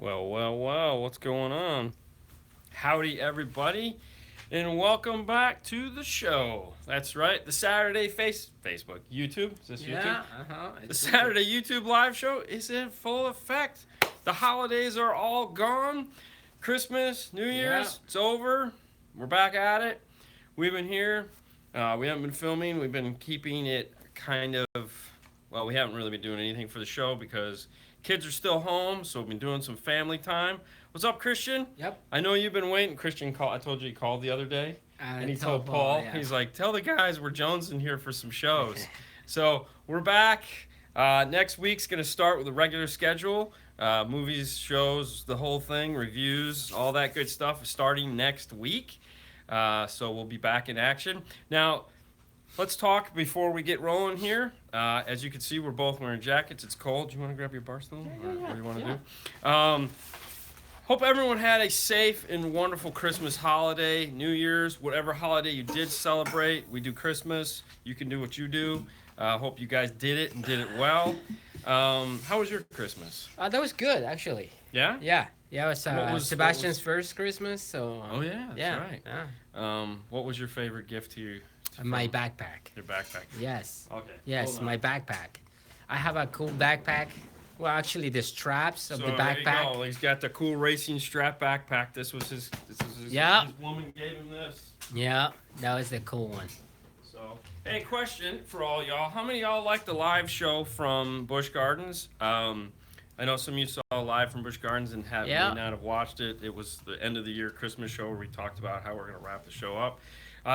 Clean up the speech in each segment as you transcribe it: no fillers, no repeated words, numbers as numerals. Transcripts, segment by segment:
Well, what's going on? Howdy, everybody, and welcome back to the show. That's right, the Saturday Facebook, YouTube. Is this YouTube? Yeah, The it's YouTube. Saturday YouTube live show is in full effect. The holidays are all gone. Christmas, New Yeah. Year's, it's over. We're back at it. We've been here. We haven't been filming. We've been keeping it kind of. Well, we haven't really been doing anything for the show because kids are still home, so we've been doing some family time. What's up, Christian? Yep. I know you've been waiting. Christian called. I told you he called the other day, and he Tell told Paul, Paul. yeah. He's like, "Tell the guys we're jonesing here for some shows." So we're back. Next week's gonna start with a regular schedule. Movies, shows, the whole thing, reviews, all that good stuff starting next week. So we'll be back in action. Now, let's talk before we get rolling here. As you can see, we're both wearing jackets. It's cold. Do you want to grab your bar stool? Or what do you want to do? Hope everyone had a safe and wonderful Christmas holiday, New Year's, whatever holiday you did celebrate. We do Christmas. You can do what you do. Hope you guys did it and did it well. How was your Christmas? That was good, actually. Yeah? Yeah, it was, What was- Sebastian's first Christmas, so. Oh, yeah, that's yeah, right. Yeah. What was your favorite gift to you? My backpack. Your backpack. Yes. Okay. Yes, hold on. my backpack. I have a cool backpack. Well, actually, the straps of So the there you backpack. go. He's got the cool racing strap backpack. This was his. Yeah. His woman gave him this. Yeah, that was the cool one. So, hey, question for all y'all: how many of y'all like the live show from Busch Gardens? I know some of you saw live from Busch Gardens and may not have watched it. It was the end of the year Christmas show where we talked about how we're gonna wrap the show up.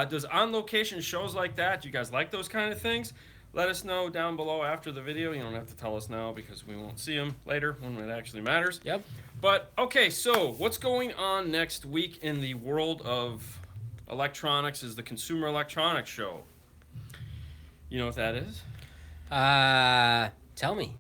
Does on location shows like that? Do you guys like those kind of things? Let us know down below after the video. You don't have to tell us now because we won't see them later when it actually matters. Yep. But okay, so what's going on next week in the world of electronics is the Consumer Electronics Show. You know what that is? Tell me.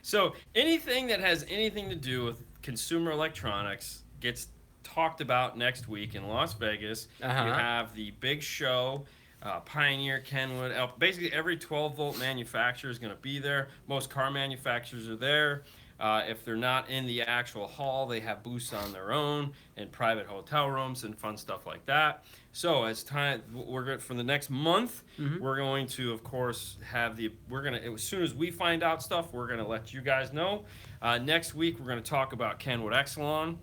So anything that has anything to do with consumer electronics gets talked about next week in Las Vegas. Uh-huh. You have the big show. Pioneer, Kenwood, basically every 12-volt manufacturer is going to be there. Most car manufacturers are there. If they're not in the actual hall, they have booths on their own in private hotel rooms and fun stuff like that. So as time, we're going for the next month, we're going to, of course, as soon as we find out stuff, we're gonna let you guys know. Next week, we're gonna talk about Kenwood Exelon.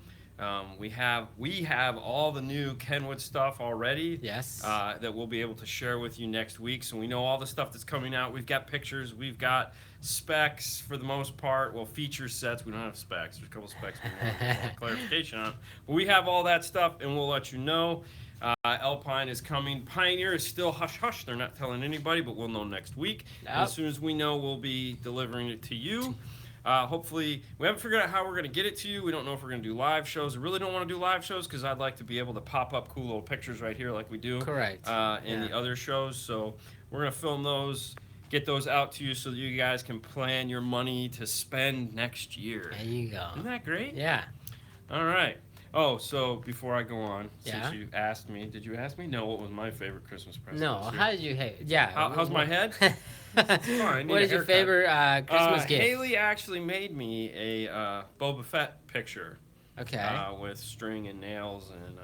We have all the new Kenwood stuff already. Yes. That we'll be able to share with you next week. So we know all the stuff that's coming out. We've got pictures. We've got specs for the most part. Well, feature sets. We don't have specs. There's a couple specs we want clarification on. But we have all that stuff, and we'll let you know. Alpine is coming. Pioneer is still hush hush. They're not telling anybody, but we'll know next week. And as soon as we know, we'll be delivering it to you. Hopefully, we haven't figured out how we're going to get it to you. We don't know if we're going to do live shows. I really don't want to do live shows because I'd like to be able to pop up cool little pictures right here like we do. Correct. In the other shows. So we're going to film those, get those out to you so that you guys can plan your money to spend next year. There you go. Isn't that great? Yeah. All right. Oh, so before I go on, Yeah? since you asked me, did you ask me? No, what was my favorite Christmas present? No, this year? how did you hate? Yeah. How's my head? Fine, I need What a is your haircut. favorite Christmas gift? Haley actually made me a Boba Fett picture Okay. with string and nails, and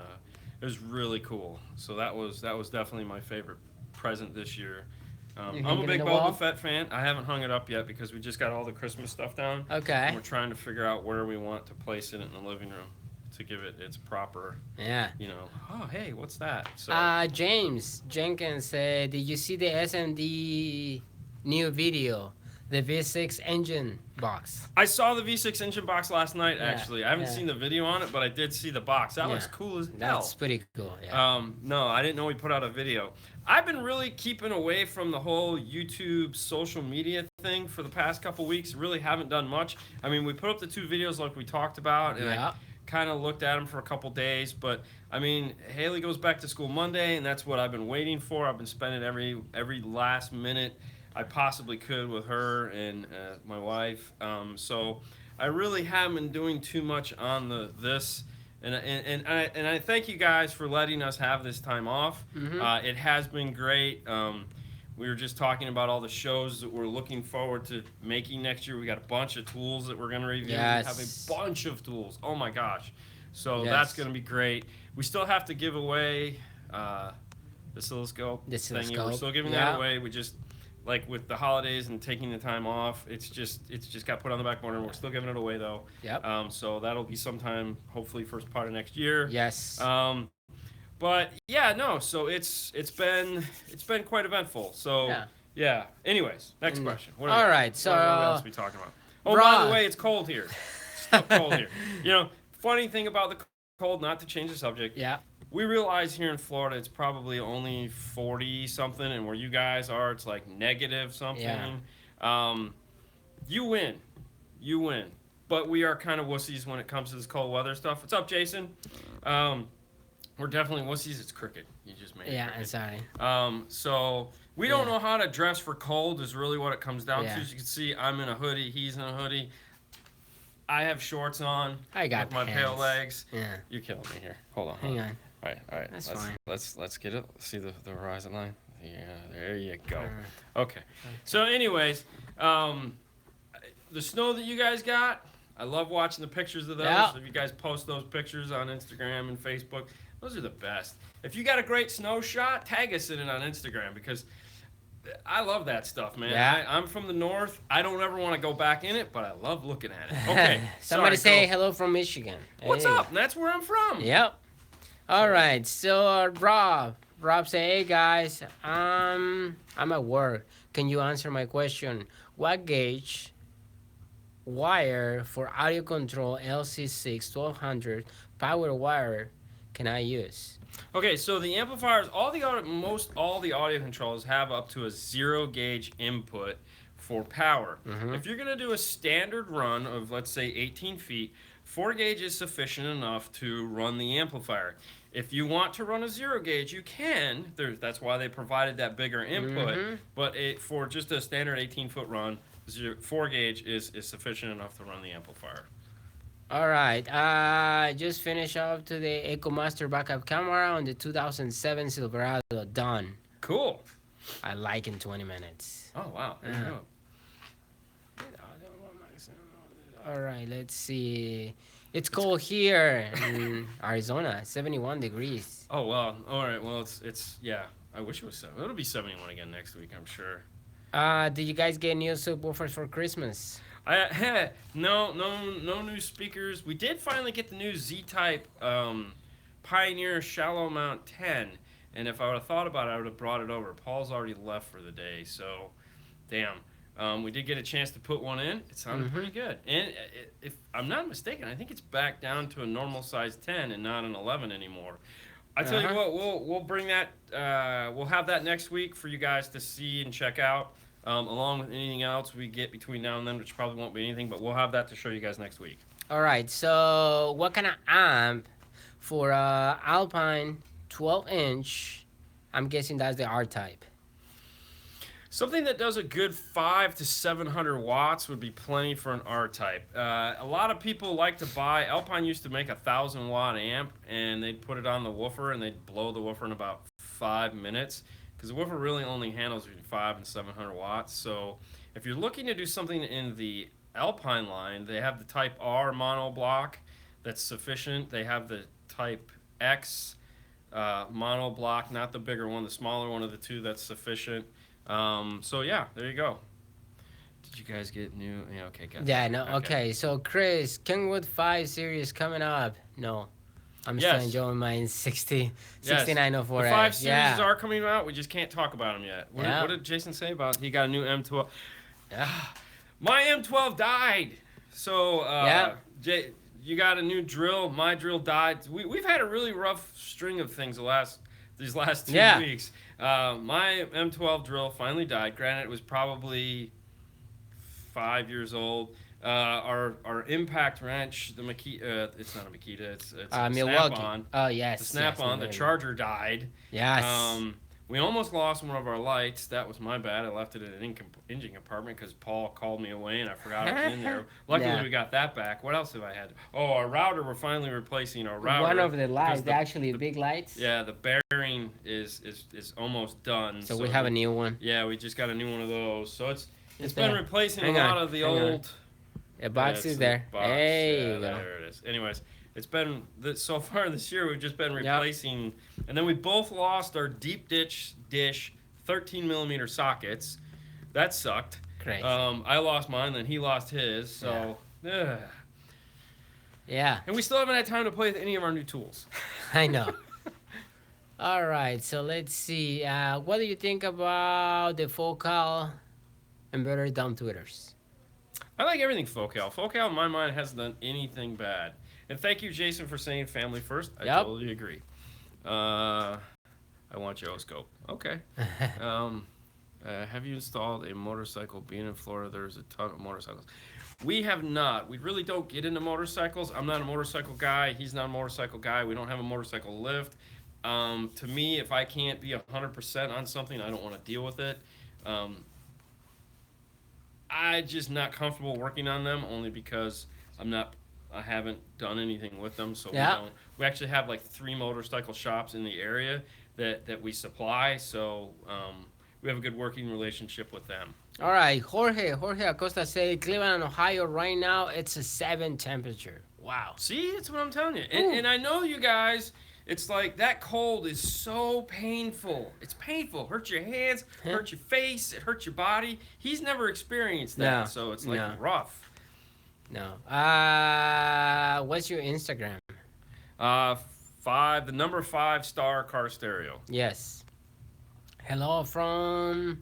it was really cool. So that was definitely my favorite present this year. You I'm hang a it big in the wall? Boba Fett fan. I haven't hung it up yet because we just got all the Christmas stuff down. Okay. And we're trying to figure out where we want to place it in the living room to give it its proper, Yeah. oh, hey, what's that? So, James Jenkins said, "Did you see the SMD new video, the V6 engine box?" I saw the V6 engine box last night, Yeah, actually. I haven't yeah. seen the video on it, but I did see the box. That Yeah. looks cool as hell. That's pretty cool. Yeah. No, I didn't know we put out a video. I've been really keeping away from the whole YouTube social media thing for the past couple weeks. Really haven't done much. I mean, we put up the 2 videos like we talked about, and Yeah. I kind of looked at them for a couple days. But I mean, Haley goes back to school Monday, and that's what I've been waiting for. I've been spending every last minute I possibly could with her and my wife. So I really haven't been doing too much on this. And I thank you guys for letting us have this time off. It has been great. We were just talking about all the shows that we're looking forward to making next year. We got a bunch of tools that we're going to review. Yes. We have a bunch of tools. Oh my gosh. So Yes. that's going to be great. We still have to give away the oscilloscope The thingy. We're oscilloscope, still giving yeah. that away. We just, like with the holidays and taking the time off, it's just got put on the back burner. We're still giving it away though. Yep. So that'll be sometime, hopefully first part of next year. Yes. But yeah, no. So it's been quite eventful. So yeah. Anyways, next question. What All right. So what else are we talking about? Oh, by Rob. the way, it's cold here. It's still cold here. You know, funny thing about the cold, not to change the subject. yeah. We realize here in Florida it's probably only 40 something, and where you guys are, it's like negative something. Yeah. You win. But we are kind of wussies when it comes to this cold weather stuff. What's up, Jason? We're definitely wussies. It's cricket. You just made it. Yeah. Cricket. Sorry. So we don't know how to dress for cold is really what it comes down Yeah. to. As you can see, I'm in a hoodie. He's in a hoodie. I have shorts on. I got with my pale pants. legs. Yeah. You're killing me here. Hold on. Hang on. All right. That's let's, fine. Let's get it. See the horizon line. Yeah, there you go. Okay. So, anyways, the snow that you guys got, I love watching the pictures of those. Yeah. If you guys post those pictures on Instagram and Facebook, those are the best. If you got a great snow shot, tag us in it on Instagram because I love that stuff, man. Yeah. I'm from the north. I don't ever want to go back in it, but I love looking at it. Okay. Somebody sorry, say go. hello from Michigan. What's Hey. up? And that's where I'm from. Yep. All right. So Rob say, hey guys, I'm at work. Can you answer my question? What gauge wire for audio control LC6 1200 power wire can I use? Okay, so the amplifiers, all the audio controls have up to a 0 gauge input for power. If you're gonna do a standard run of, let's say, 18 feet, 4 gauge is sufficient enough to run the amplifier. If you want to run a 0 gauge, you can. That's why they provided that bigger input. But for just a standard 18-foot run, 4 gauge is sufficient enough to run the amplifier. All right. Just finish up to the EcoMaster backup camera on the 2007 Silverado. Done. Cool. I like in 20 minutes. Oh, wow. There you go. All right, let's see. It's cold here in Arizona, 71 degrees. Oh, well. All right. Well, it's yeah. I wish it was 7. It'll be 71 again next week, I'm sure. Did you guys get new subwoofers for Christmas? No new speakers. We did finally get the new Z-Type Pioneer Shallow Mount 10, and if I would have thought about it, I would have brought it over. Paul's already left for the day, so damn. We did get a chance to put one in. It sounded pretty good, and if I'm not mistaken, I think it's back down to a normal size 10 and not an 11 anymore. I tell you what, we'll bring that. We'll have that next week for you guys to see and check out. Along with anything else we get between now and then, which probably won't be anything, but we'll have that to show you guys next week. All right, so what kind of amp for Alpine 12-inch? I'm guessing that's the R-type. Something that does a good 500 to 700 watts would be plenty for an R-type. A lot of people like to buy, Alpine used to make a 1,000-watt amp, and they'd put it on the woofer, and they'd blow the woofer in about 5 minutes. Because the woofer really only handles between 500 and 700 watts. So if you're looking to do something in the Alpine line, they have the Type R mono block that's sufficient. They have the Type X mono block, not the bigger one, the smaller one of the two that's sufficient. So yeah, there you go. Did you guys get new? Yeah, okay, got Yeah, that. no, okay. So Chris, Kenwood 5 series coming up. No. I'm still enjoying mine 6904. The 5 series are coming out. We just can't talk about them yet. What did Jason say about he got a new M12? Yeah. My M12 died. So you got a new drill. My drill died. We've had a really rough string of things these last 2 weeks. My M12 drill finally died. Granted, it was probably 5 years old. Our impact wrench, the Makita, it's not a Makita, it's a Milwaukee. Snap-on. Oh, yes. The Snap-on, the charger died. Yes. We almost lost one of our lights. That was my bad. I left it in an engine compartment because Paul called me away and I forgot it was in there. Luckily, Yeah. we got that back. What else have I had? Oh, our router. We're finally replacing our One router of the because lights, actually big lights. yeah, the bearing is almost done. So we have a new one. yeah, we just got a new one of those. So it's Just been there. replacing Hang a on, lot of the hang on. old. The box it's is the there. box. Hey, Yeah, you go. there it is. Anyways, it's been so far this year we've just been Yep. replacing, and then we both lost our deep dish 13 millimeter sockets. That sucked. Great. I lost mine, then he lost his. So, Yeah, and we still haven't had time to play with any of our new tools. I know. All right, so let's see. What do you think about the focal embedder dumb tweeters? I like everything Focal. Focal, in my mind, hasn't done anything bad. And thank you, Jason, for saying family first. I Yep. totally agree. I want gyroscope. Okay. Have you installed a motorcycle? Being in Florida, there's a ton of motorcycles. We have not. We really don't get into motorcycles. I'm not a motorcycle guy. He's not a motorcycle guy. We don't have a motorcycle lift. To me, if I can't be 100% on something, I don't want to deal with it. I'm just not comfortable working on them only because I haven't done anything with them. So Yeah. we actually have like 3 motorcycle shops in the area that we supply. So we have a good working relationship with them. All right, Jorge Acosta said Cleveland, Ohio, right now it's a 7 temperature. Wow. See, it's what I'm telling you. And I know you guys, it's like that cold is so painful. It's painful. Hurts your hands, hurts your face, it hurts your body. He's never experienced that. No, So it's like no. rough. No. What's your Instagram? The number 5 star car stereo. Yes. Hello from.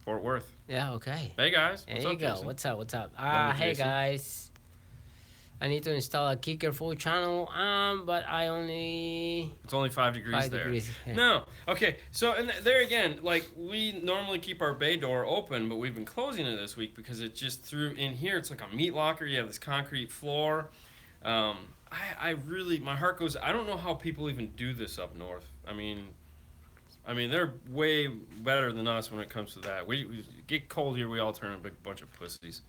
Fort Worth. Yeah. Okay. Hey guys. There What's you up, go. Jason? What's up? What's up? Hello, Hey Jason. guys. I need to install a kicker full channel. But I only It's only 5 degrees 5 there. degrees. No. Okay. So and there again, like we normally keep our bay door open, but we've been closing it this week because it just threw in here. It's like a meat locker. You have this concrete floor. I really, my heart goes. I don't know how people even do this up north. I mean, they're way better than us when it comes to that. We get cold here, we all turn a big bunch of pussies.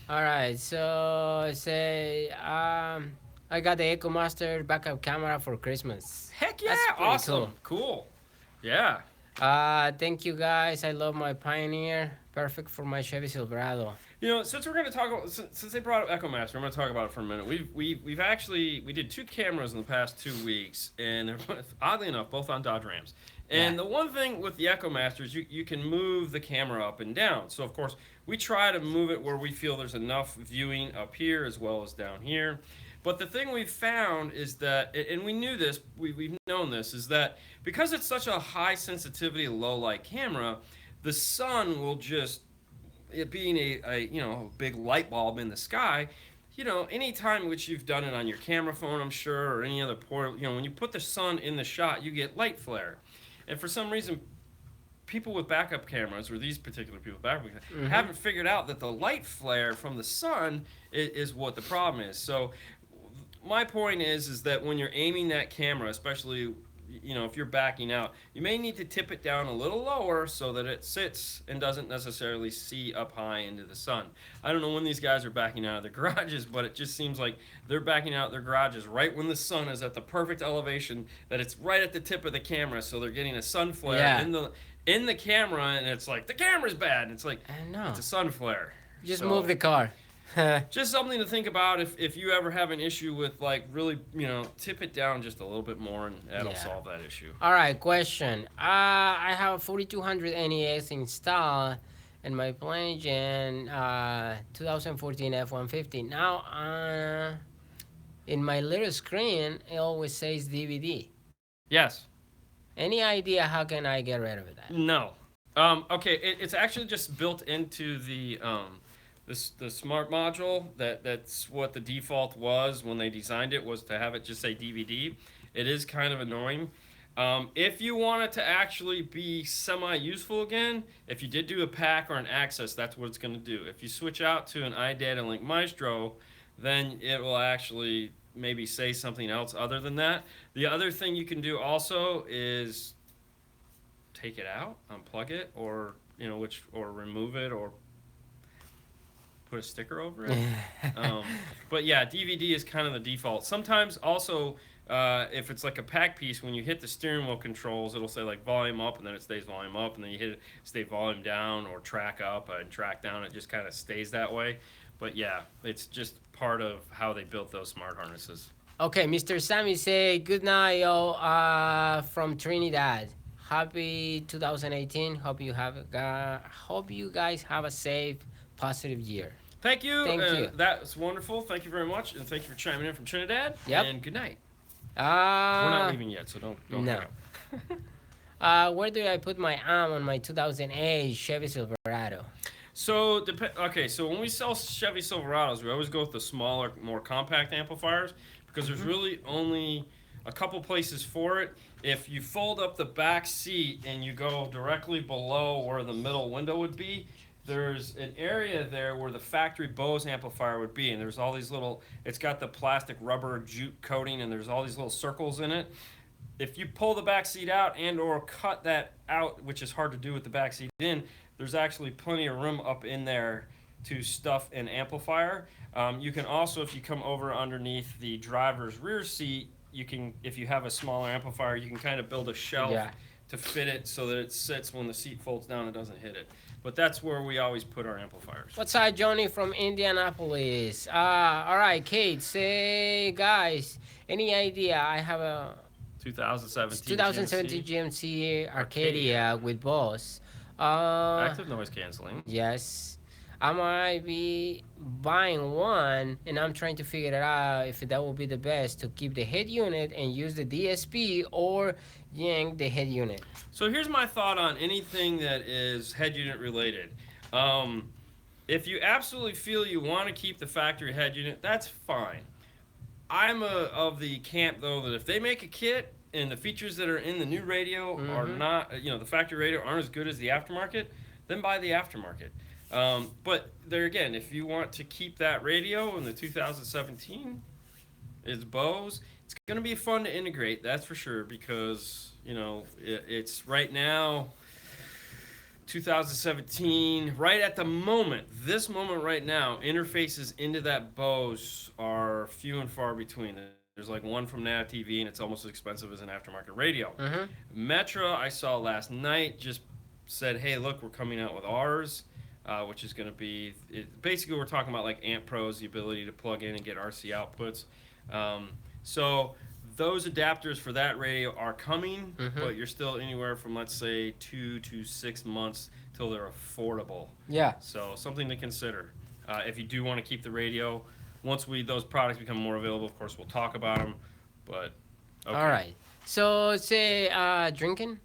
All right. So say I got the EcoMaster backup camera for Christmas. Heck yeah! That's pretty Awesome. Cool. Yeah. Thank you guys. I love my Pioneer. Perfect for my Chevy Silverado. You know, since we're going to talk about, since they brought up EchoMaster, I'm going to talk about it for a minute. We did 2 cameras in the past 2 weeks, and they're oddly enough both on Dodge Rams. And Yeah. the one thing with the EchoMaster is you can move the camera up and down. So of course we try to move it where we feel there's enough viewing up here as well as down here. But the thing we've found is that, and we knew this, we've known this, is that because it's such a high sensitivity, low light camera, the sun will just, it being a big light bulb in the sky, anytime which you've done it on your camera phone, I'm sure, or any other port, when you put the sun in the shot, you get light flare. And for some reason, people with backup cameras, or these particular people with backup cameras, haven't figured out that the light flare from the sun is what the problem is. So my point is that when you're aiming that camera, especially if you're backing out, you may need to tip it down a little lower so that it sits and doesn't necessarily see up high into the sun. I don't know when these guys are backing out of their garages, but it just seems like they're backing out their garages right when the sun is at the perfect elevation, that it's right at the tip of the camera, so they're getting a sun flare in the camera, and it's like the camera's bad, and it's like it's a sun flare. Just move the car. Just something to think about if you ever have an issue with, like, really, tip it down just a little bit more, and that'll solve that issue. All right, question. I have a 4200 NES installed in my plane and 2014 F-150. Now, in my little screen, it always says DVD. Yes. Any idea how can I get rid of that? No. Okay, it's actually just built into the smart module. That's what the default was when they designed it, was to have it just say DVD. It is kind of annoying. If you want it to actually be semi-useful again, if you did do a pack or an access, that's what it's going to do. If you switch out to an iData Link Maestro, then it will actually maybe say something else other than that. The other thing you can do also is take it out, unplug it, or or remove it, or put a sticker over it. But yeah, DVD is kind of the default. Sometimes also, if it's like a pack piece, when you hit the steering wheel controls, it'll say like volume up, and then it stays volume up, and then you hit it, stay volume down, or track up and track down. It just kind of stays that way. But yeah, it's just part of how they built those smart harnesses. Okay, Mr. Sammy say good night, yo, from Trinidad. Happy 2018. Hope you guys have a safe, positive year. Thank you. Thank you. That's wonderful. Thank you very much, and thank you for chiming in from Trinidad. Yep. And good night. We're not leaving yet, so don't no. hang up. Where do I put my arm on my 2008 Chevy Silverado? So so when we sell Chevy Silverados, we always go with the smaller, more compact amplifiers because there's really only a couple places for it. If you fold up the back seat and you go directly below where the middle window would be, there's an area there where the factory Bose amplifier would be, and there's all these little, it's got the plastic rubber jute coating, and there's all these little circles in it. If you pull the back seat out and or cut that out, which is hard to do with the back seat in, there's actually plenty of room up in there to stuff an amplifier. You can also, if you come over underneath the driver's rear seat, you can, if you have a smaller amplifier, you can kind of build a shelf to fit it so that it sits when the seat folds down and doesn't hit it. But that's where we always put our amplifiers. What's up, Johnny from Indianapolis? All right, Kate, say, guys, any idea? I have a 2017 GMC Arcadia with Bose. Active noise canceling. Yes. I might be buying one, and I'm trying to figure it out if that will be the best to keep the head unit and use the DSP or yank the head unit. So here's my thought on anything that is head unit related. If you absolutely feel you want to keep the factory head unit, that's fine. I'm of the camp, though, that if they make a kit and the features that are in the new radio are not, the factory radio aren't as good as the aftermarket, then buy the aftermarket. But there again, if you want to keep that radio in the 2017, it's Bose. It's going to be fun to integrate, that's for sure, because, it's right now, 2017, right at the moment, this moment right now, interfaces into that Bose are few and far between. There's like one from Nav TV, and it's almost as expensive as an aftermarket radio. Metra, I saw last night, just said, hey, look, we're coming out with ours. Which is going to be, basically we're talking about like Amp Pros, the ability to plug in and get RC outputs. So those adapters for that radio are coming, but you're still anywhere from, let's say, 2 to 6 months till they're affordable. Yeah. So something to consider. If you do want to keep the radio, once those products become more available, of course, we'll talk about them. But, okay. All right. So say drinking?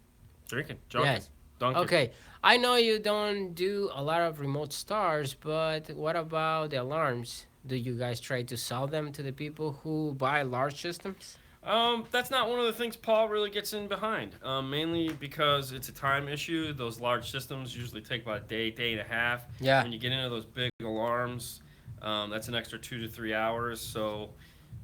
Drinking. Yes. Dunking. Okay. I know you don't do a lot of remote starts, but what about the alarms? Do you guys try to sell them to the people who buy large systems? That's not one of the things Paul really gets in behind, mainly because it's a time issue. Those large systems usually take about a day and a half. Yeah. When you get into those big alarms, that's an extra 2 to 3 hours. So,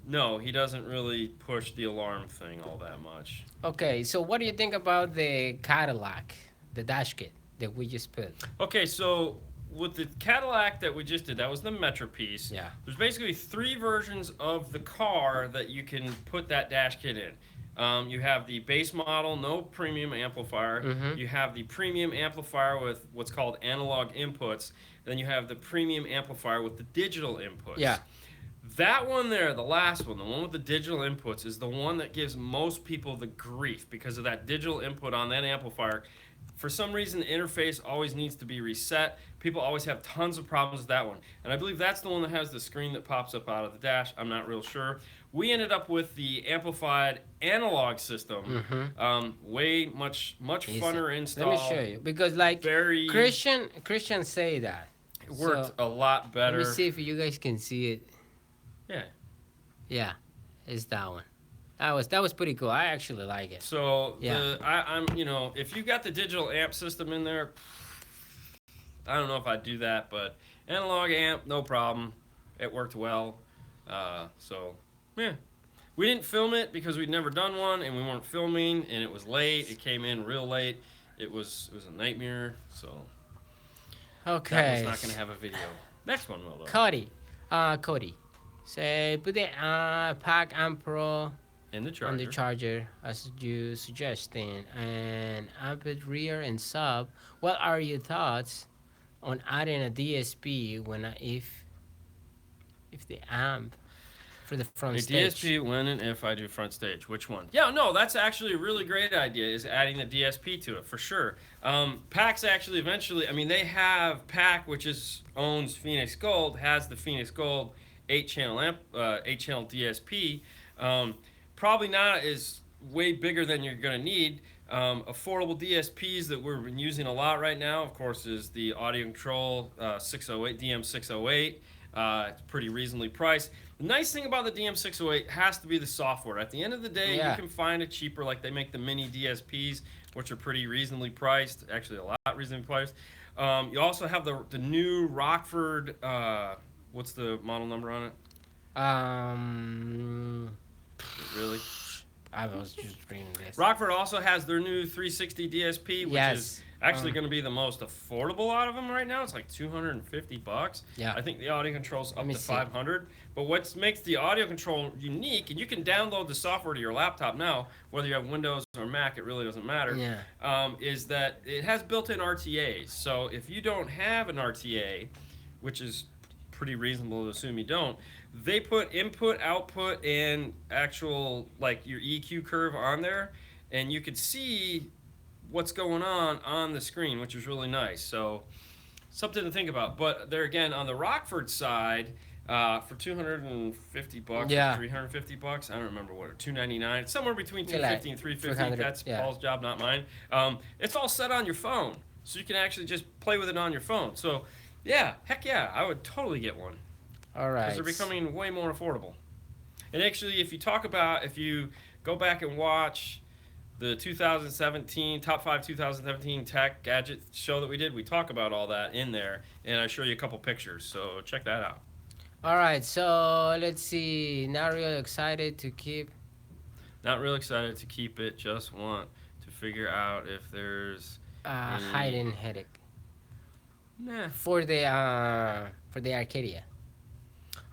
no, he doesn't really push the alarm thing all that much. Okay, so what do you think about the Cadillac, the dash kit that we just put? Okay, so with the Cadillac that we just did, that was the Metra piece. Yeah. There's basically 3 versions of the car that you can put that dash kit in. You have the base model, no premium amplifier. You have the premium amplifier with what's called analog inputs. Then you have the premium amplifier with the digital inputs. Yeah. That one there, the last one, the one with the digital inputs, is the one that gives most people the grief because of that digital input on that amplifier. For some reason, the interface always needs to be reset. People always have tons of problems with that one. And I believe that's the one that has the screen that pops up out of the dash. I'm not real sure. We ended up with the amplified analog system. Way much funner install. Let me show you. Because like Christian say that. It worked a lot better. Let me see if you guys can see it. Yeah. Yeah, it's that one. That was pretty cool. I actually like it. So yeah. I'm if you got the digital amp system in there, I don't know if I'd do that, but analog amp, no problem. It worked well. So yeah. We didn't film it because we'd never done one and we weren't filming and it was late. It came in real late. it was a nightmare. So that was Okay. not gonna have a video. Next one will though. Cody. Say put the pack amp pro In the on the charger. charger as you suggesting, and amp it rear and sub. What are your thoughts on adding a DSP when if the amp for the front A stage? DSP when and if I do front stage. Which one? Yeah, no, that's actually a really great idea. Is adding the DSP to it for sure. PAC's actually eventually. I mean, they have PAC, which owns Phoenix Gold, has the Phoenix Gold 8-channel 8-channel DSP. Probably not is way bigger than you're gonna need. Affordable DSPs that we're using a lot right now, of course, is the Audio Control 608 DM608. It's pretty reasonably priced. The nice thing about the DM608 has to be the software. At the end of the day, Yeah. you can find it cheaper. Like they make the mini DSPs, which are pretty reasonably priced. Actually, a lot reasonably priced. You also have the new Rockford. What's the model number on it? Um, Really? I was just reading this. Rockford also has their new 360 DSP, which Yes. is actually going to be the most affordable out of them right now. It's like $250. Yeah. I think the audio control's up me to see. 500. But what makes the audio control unique, and you can download the software to your laptop now, whether you have Windows or Mac, it really doesn't matter. Is that it has built-in RTAs. So if you don't have an RTA, which is pretty reasonable to assume you don't, they put input, output, and actual like your EQ curve on there, and you could see what's going on the screen, which is really nice. So something to think about. But there again, on the Rockford side, for $250 Yeah. or $350, I don't remember what, or $299, somewhere between Yeah, like $250 and $350. 300, That's yeah. Paul's job, not mine. It's all set on your phone, so you can actually just play with it on your phone. So yeah, heck yeah, I would totally get one All because right. they're becoming way more affordable. And actually, if you go back and watch the 2017 top 5 2017 tech gadget show that we did, we talk about all that in there, and I show you a couple pictures. So check that out. All right. So let's see. Not real excited to keep. Not real excited to keep it. Just want to figure out if there's Hiding headache nah. for the Arcadia.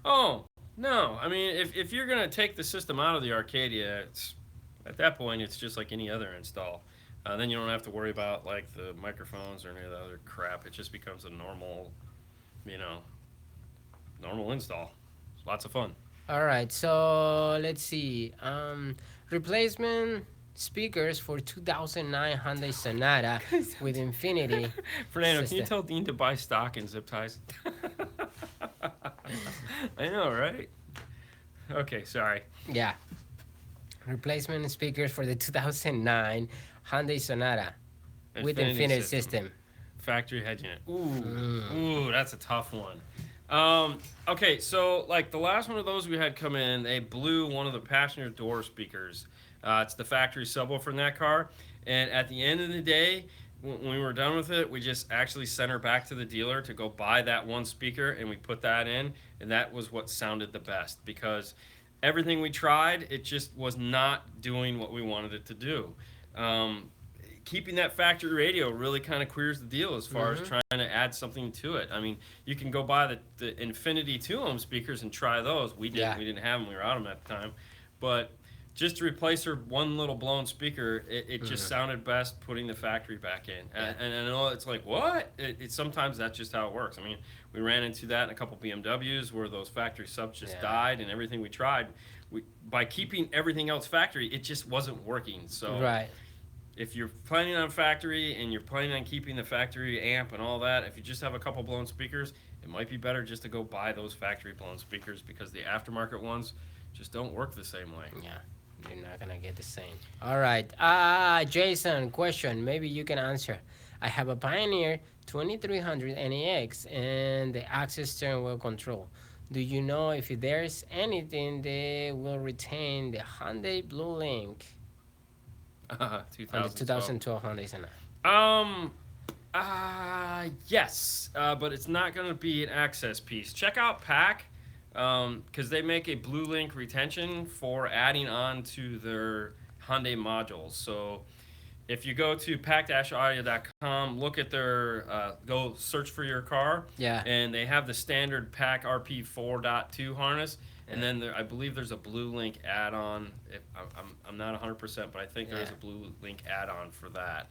Oh no! I mean, if you're gonna take the system out of the Arcadia, at that point it's just like any other install. Then you don't have to worry about like the microphones or any of the other crap. It just becomes a normal, you know, normal install. It's lots of fun. All right. So let's see. Replacement speakers for 2009 Hyundai Sonata with Infinity. Fernando, can you System. tell Dean to buy stock in zip ties? I know, right? Okay, sorry. Yeah. Replacement speakers for the 2009 Hyundai Sonata with Infinity system. Factory head unit. Mm. Ooh, that's a tough one. Okay, so like the last one of those we had come in, they blew one of the passenger door speakers. It's the factory subwoofer in that car. And at the end of the day, when we were done with it, we just actually sent her back to the dealer to go buy that one speaker, and we put that in, and that was what sounded the best because everything we tried, it just was not doing what we wanted it to do. Keeping that factory radio really kind of queers the deal as far as trying to add something to it. I mean, you can go buy the Infinity 2-ohm speakers and try those. We didn't. Yeah. We didn't have them. We were out of them at the time. But just to replace her one little blown speaker, it just sounded best putting the factory back in. And I know it's like, what? Sometimes that's just how it works. I mean, we ran into that in a couple BMWs where those factory subs just died, and everything we tried, by keeping everything else factory, it just wasn't working. So Right. if you're planning on factory and you're planning on keeping the factory amp and all that, if you just have a couple blown speakers, it might be better just to go buy those factory blown speakers because the aftermarket ones just don't work the same way. Yeah. You're not gonna get the same. All right. Jason, question. Maybe you can answer. I have a Pioneer 2300 NEX and the Access steering wheel control. Do you know if there's anything that will retain the Hyundai Blue Link on the 2012 Hyundai Sonata? Yes, but it's not going to be an access piece. Check out PAC because they make a Blue Link retention for adding on to their Hyundai modules. So if you go to pack-audio.com, look at their, go search for your car. Yeah. And they have the standard Pack RP 4.2 harness. And then I believe there's a Blue Link add-on. I'm not 100%, but I think there is a Blue Link add-on for that.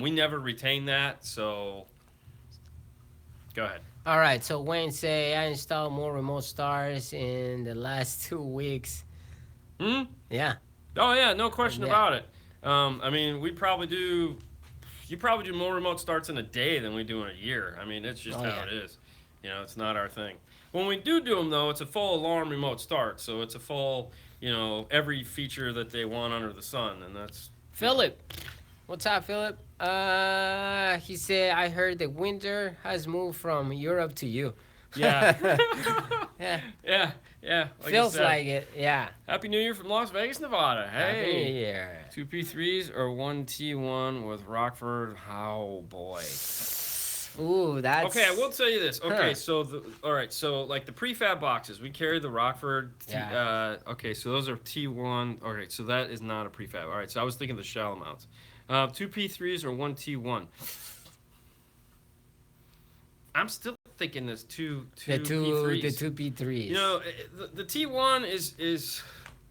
We never retain that, so go ahead. All right. So Wayne say I installed more remote starts in the last 2 weeks. Yeah. Oh yeah, no question about it. I mean, you probably do more remote starts in a day than we do in a year. I mean, it's just how it is. You know, it's not our thing. When we do them, though, it's a full alarm remote start. So it's a full, every feature that they want under the sun. And that's... Philip. What's up, Philip? He said, I heard the winter has moved from Europe to you. Yeah. Yeah. Yeah. Feels like it, yeah. Happy New Year from Las Vegas, Nevada. Hey. Happy New Year. 2 P3s or 1 T1 with Rockford. Oh, boy. Ooh, that's... Okay, I will tell you this. Okay, so like the prefab boxes, we carry the Rockford. Okay, so those are T1. Okay, so that is not a prefab. All right, so I was thinking the shallow mounts. 2 P3s or 1 T1. I'm still thinking there's two P3s. The two P3s. The T1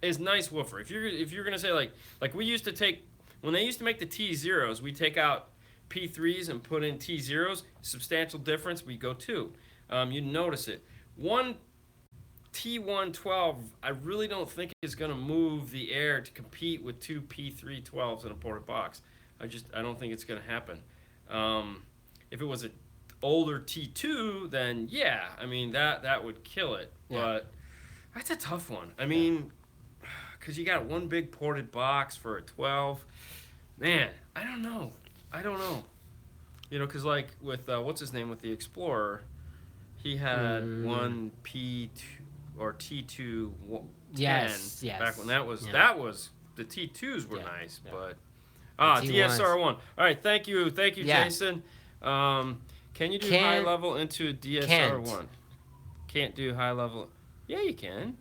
is nice woofer. If you're gonna say like we used to take when they used to make the T0s, we take out P3s and put in T0s. Substantial difference. We go 2. You notice it. One T112, I really don't think is going to move the air to compete with 2 P312s in a ported box. I don't think it's going to happen. If it was an older T2, then yeah, I mean that would kill it. Yeah. But that's a tough one. I mean, because you got one big ported box for a 12. Man, I don't know. Because like with what's his name with the Explorer, he had one P2 or T2 yes back when that was the T2s were nice, but DSR1. All right, thank you, Jason. Can you do high level into a DSR1? Can't do high level. Yeah, you can.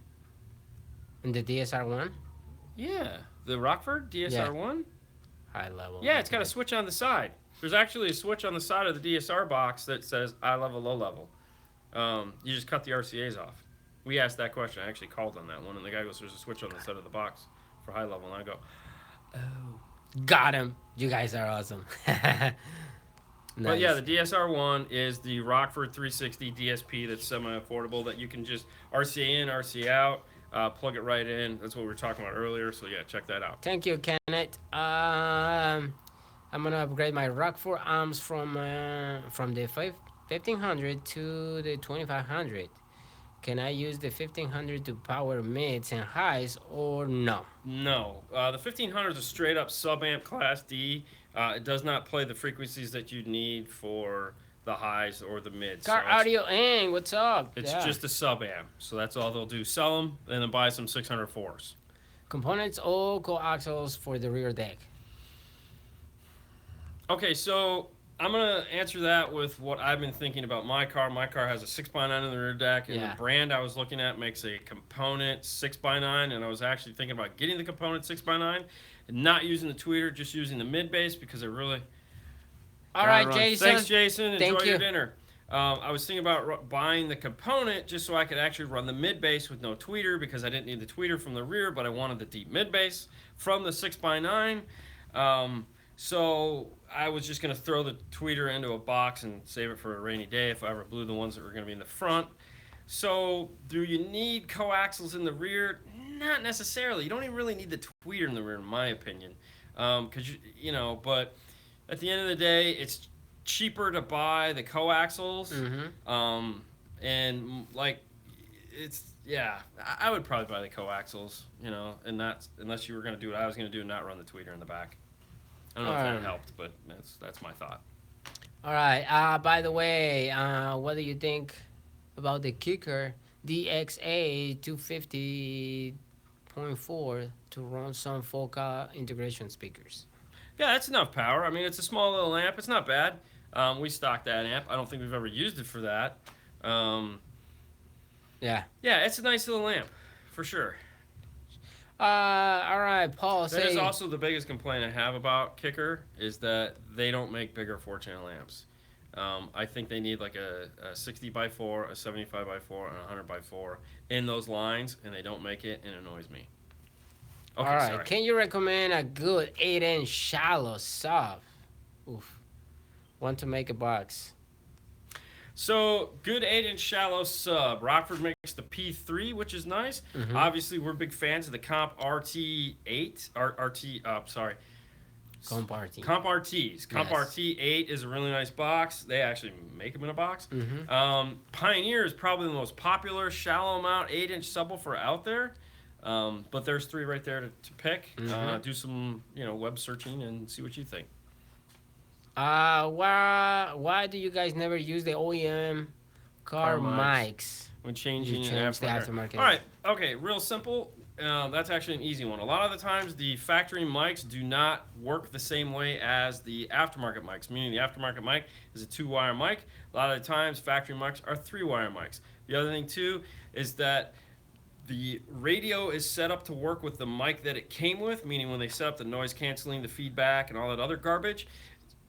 In the DSR1? Yeah, the Rockford DSR1. High level. Yeah, it's got a switch on the side. There's actually a switch on the side of the DSR box that says high level, low level. You just cut the RCAs off. We asked that question. I actually called on that one, and the guy goes, "There's a switch on the side of the box for high level," and I go, "Oh, got him! You guys are awesome." Nice. But yeah, the DSR1 is the Rockford 360 DSP that's semi-affordable that you can just RCA in, RCA out, plug it right in. That's what we were talking about earlier. So yeah, check that out. Thank you, Kenneth. I'm gonna upgrade my Rockford amps from the 1500 to the 2500. Can I use the 1500 to power mids and highs or no? No. The 1500 is a straight up sub-amp class D. It does not play the frequencies that you need for the highs or the mids. Car Audio Ing, what's up? It's just a sub-amp. So that's all they'll do. Sell them and then buy some 604s. Components or coaxials for the rear deck? Okay, so I'm going to answer that with what I've been thinking about my car. My car has a 6x9 in the rear deck, and the brand I was looking at makes a component 6x9, and I was actually thinking about getting the component 6x9 and not using the tweeter, just using the mid-bass because I really... All right, Jason. Thanks, Jason. Enjoy your dinner. I was thinking about buying the component just so I could actually run the mid-bass with no tweeter because I didn't need the tweeter from the rear, but I wanted the deep mid-bass from the 6x9. So I was just going to throw the tweeter into a box and save it for a rainy day if I ever blew the ones that were going to be in the front. So do you need coaxials in the rear? Not necessarily. You don't even really need the tweeter in the rear, in my opinion. Because, but at the end of the day, it's cheaper to buy the coaxials. Mm-hmm. And, I would probably buy the coaxials, and not, unless you were going to do what I was going to do and not run the tweeter in the back. I don't know if that helped, but that's my thought. All right. By the way, what do you think about the Kicker DXA 250.4 to run some Foca integration speakers? Yeah, that's enough power. I mean, it's a small little amp. It's not bad. We stocked that amp. I don't think we've ever used it for that. Yeah. Yeah, it's a nice little amp, for sure. All right, Paul. That is Say. also the biggest complaint I have about Kicker is that they don't make bigger 4-channel amps. I think they need like a 60 by 4, a 75 by 4, and a 100 by 4 in those lines, and they don't make it, and it annoys me. All Okay, right. sorry. Can you recommend a good 8-inch shallow sub? Oof. Want to make a box? So, good 8-inch shallow sub. Rockford makes the P3, which is nice. Mhm. Obviously, we're big fans of the Comp RT8. Sorry. Comp RT. Comp RTs. Comp Yes. RT8 is a really nice box. They actually make them in a box. Mhm. Pioneer is probably the most popular shallow mount 8-inch subwoofer out there. But there's 3 right there to pick. Mhm. Do some web searching and see what you think. Why do you guys never use the OEM car Car mics. mics? When changing You an change the aftermarket. aftermarket. All right, okay, real simple. That's actually an easy one. A lot of the times, the factory mics do not work the same way as the aftermarket mics, meaning the aftermarket mic is a 2-wire mic. A lot of the times, factory mics are 3-wire mics. The other thing, too, is that the radio is set up to work with the mic that it came with, meaning when they set up the noise canceling, the feedback, and all that other garbage,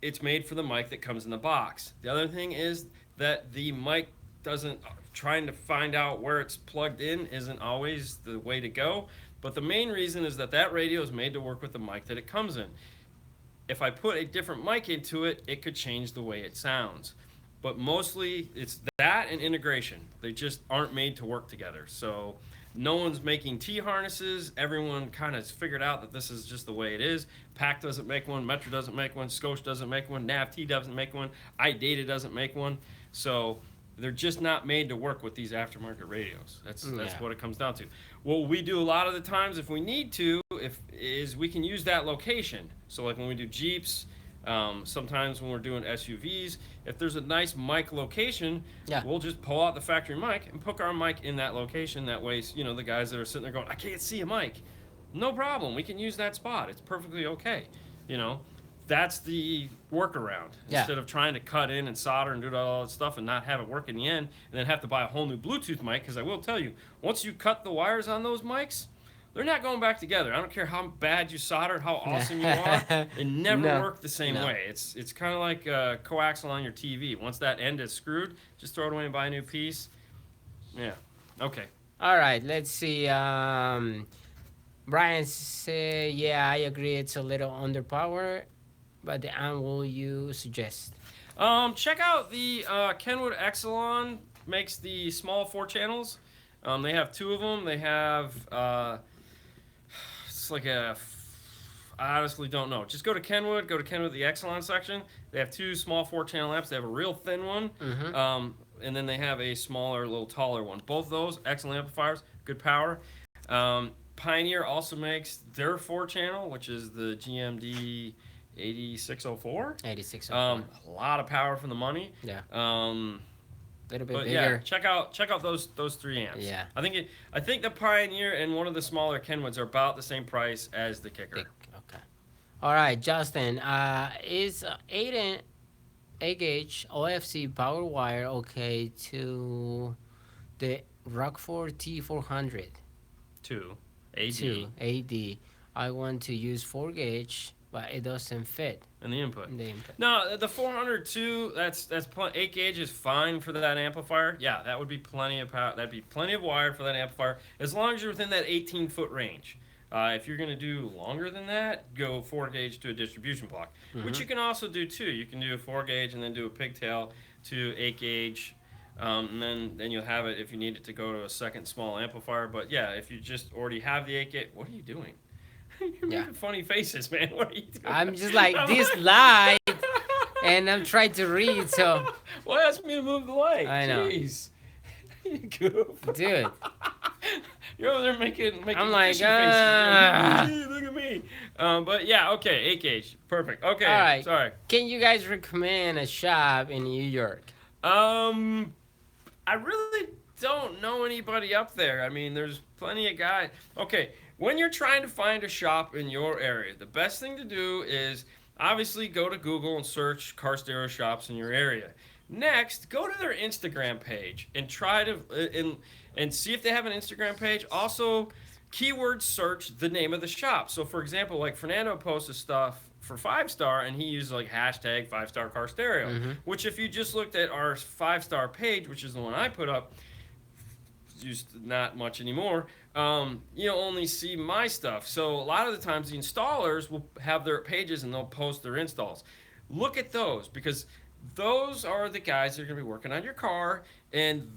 it's made for the mic that comes in the box. The other thing is that the mic doesn't, trying to find out where it's plugged in isn't always the way to go. But the main reason is that that radio is made to work with the mic that it comes in. If I put a different mic into it, it could change the way it sounds. But mostly it's that and integration. They just aren't made to work together. So no one's making T-harnesses. Everyone kind of figured out that this is just the way it is. PAC doesn't make one. Metro doesn't make one. Scotia doesn't make one. NAV-T doesn't make one. iData doesn't make one. So they're just not made to work with these aftermarket radios. That's what it comes down to. What we do a lot of the times, if we need to, is we can use that location. So like when we do Jeeps, sometimes when we're doing SUVs, if there's a nice mic location, we'll just pull out the factory mic and put our mic in that location. That way, the guys that are sitting there going, I can't see a mic. No problem. We can use that spot. It's perfectly okay. That's the workaround. Instead of trying to cut in and solder and do all that stuff and not have it work in the end, and then have to buy a whole new Bluetooth mic, because I will tell you, once you cut the wires on those mics, they're not going back together. I don't care how bad you soldered, how awesome you are. They never work the same way. It's kind of like coaxial on your TV. Once that end is screwed, just throw it away and buy a new piece. Yeah. Okay. All right. Let's see. Brian said, "Yeah, I agree. It's a little underpowered, but the amp will you suggest?" Check out the Kenwood Exelon makes the small 4 channels. They have 2 of them. They have it's like I honestly don't know. Just go to Kenwood the Exelon section. They have 2 small 4-channel amps. They have a real thin one, and then they have a smaller, little taller one. Both those excellent amplifiers, good power. Pioneer also makes their 4-channel, which is the GMD 8604. 8604. A lot of power for the money. Yeah. Little bit bigger. Yeah, check out those 3 amps. Yeah. I think the Pioneer and one of the smaller Kenwoods are about the same price as the Kicker. Okay. All right, Justin. Is 8 gauge OFC power wire okay to the Rockford T400? 2 AD. 2 AD. I want to use 4 gauge, but it doesn't fit in the input. in the input. No, the 402, that's 8 gauge is fine for that amplifier. Yeah, that would be plenty of power. That'd be plenty of wire for that amplifier, as long as you're within that 18-foot range. If you're going to do longer than that, go 4 gauge to a distribution block, which you can also do too. You can do a 4 gauge and then do a pigtail to 8 gauge. And then you'll have it if you need it to go to a second small amplifier. But yeah, if you just already have the 8 gauge, what are you doing? You're making funny faces, man. What are you doing? I'm just like this light, and I'm trying to read. So well, ask me to move the light. I know. Jeez. You goof. Dude. You're over there making I'm like, faces. Look at me. But yeah, okay, 8 gauge. Perfect. Okay. All right. Sorry. Can you guys recommend a shop in New York? I really don't know anybody up there. I mean, there's plenty of guys. Okay, when you're trying to find a shop in your area, the best thing to do is obviously go to Google and search car stereo shops in your area. Next, go to their Instagram page and try to and see if they have an Instagram page. Also, keyword search the name of the shop. So for example, like Fernando posts his stuff for 5-star and he uses like hashtag 5-star car stereo, which if you just looked at our 5-star page, which is the one I put up, used not much anymore, you only see my stuff. So a lot of the times the installers will have their pages and they'll post their installs. Look at those, because those are the guys that are going to be working on your car, and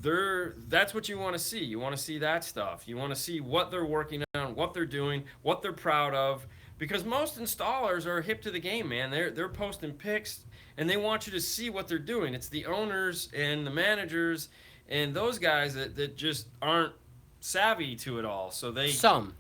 that's what you want to see. You want to see that stuff. You want to see what they're working on, what they're doing, what they're proud of, because most installers are hip to the game, man. They're posting pics and they want you to see what they're doing. It's the owners and the managers and those guys that just aren't savvy to it all. So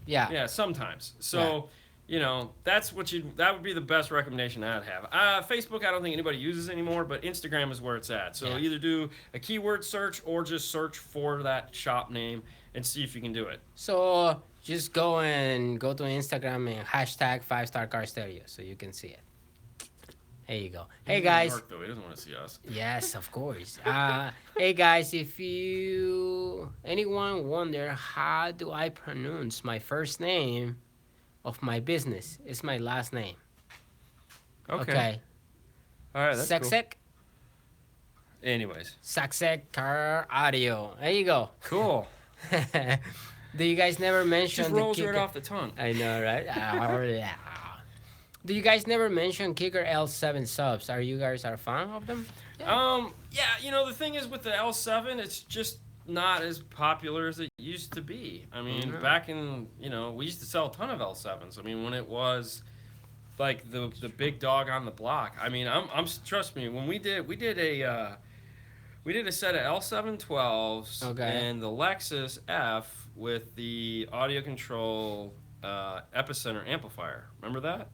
yeah, sometimes. So that would be the best recommendation I'd have. Facebook, I don't think anybody uses anymore, but Instagram is where it's at. So either do a keyword search or just search for that shop name and see if you can do it. So just go to Instagram and hashtag 5-star car stereo so you can see it. There you go. Hey guys. Mark, though, he doesn't want to see us. Yes, of course. Hey guys, if anyone wonder how do I pronounce my first name of my business, it's my last name. Okay. All right, that's Saksek. cool. Anyways. Saksek Car Audio. There you go. Cool. Do you guys never mention just rolls right off the tongue. I know, right? Do you guys never mention Kicker L7 subs? Are you guys a fan of them? Yeah. The thing is with the L7, it's just not as popular as it used to be. I mean, back in, we used to sell a ton of L7s. I mean, when it was like the big dog on the block. I mean, I'm trust me, when we did a set of L712s and the Lexus F with the audio control Epicenter amplifier. Remember that?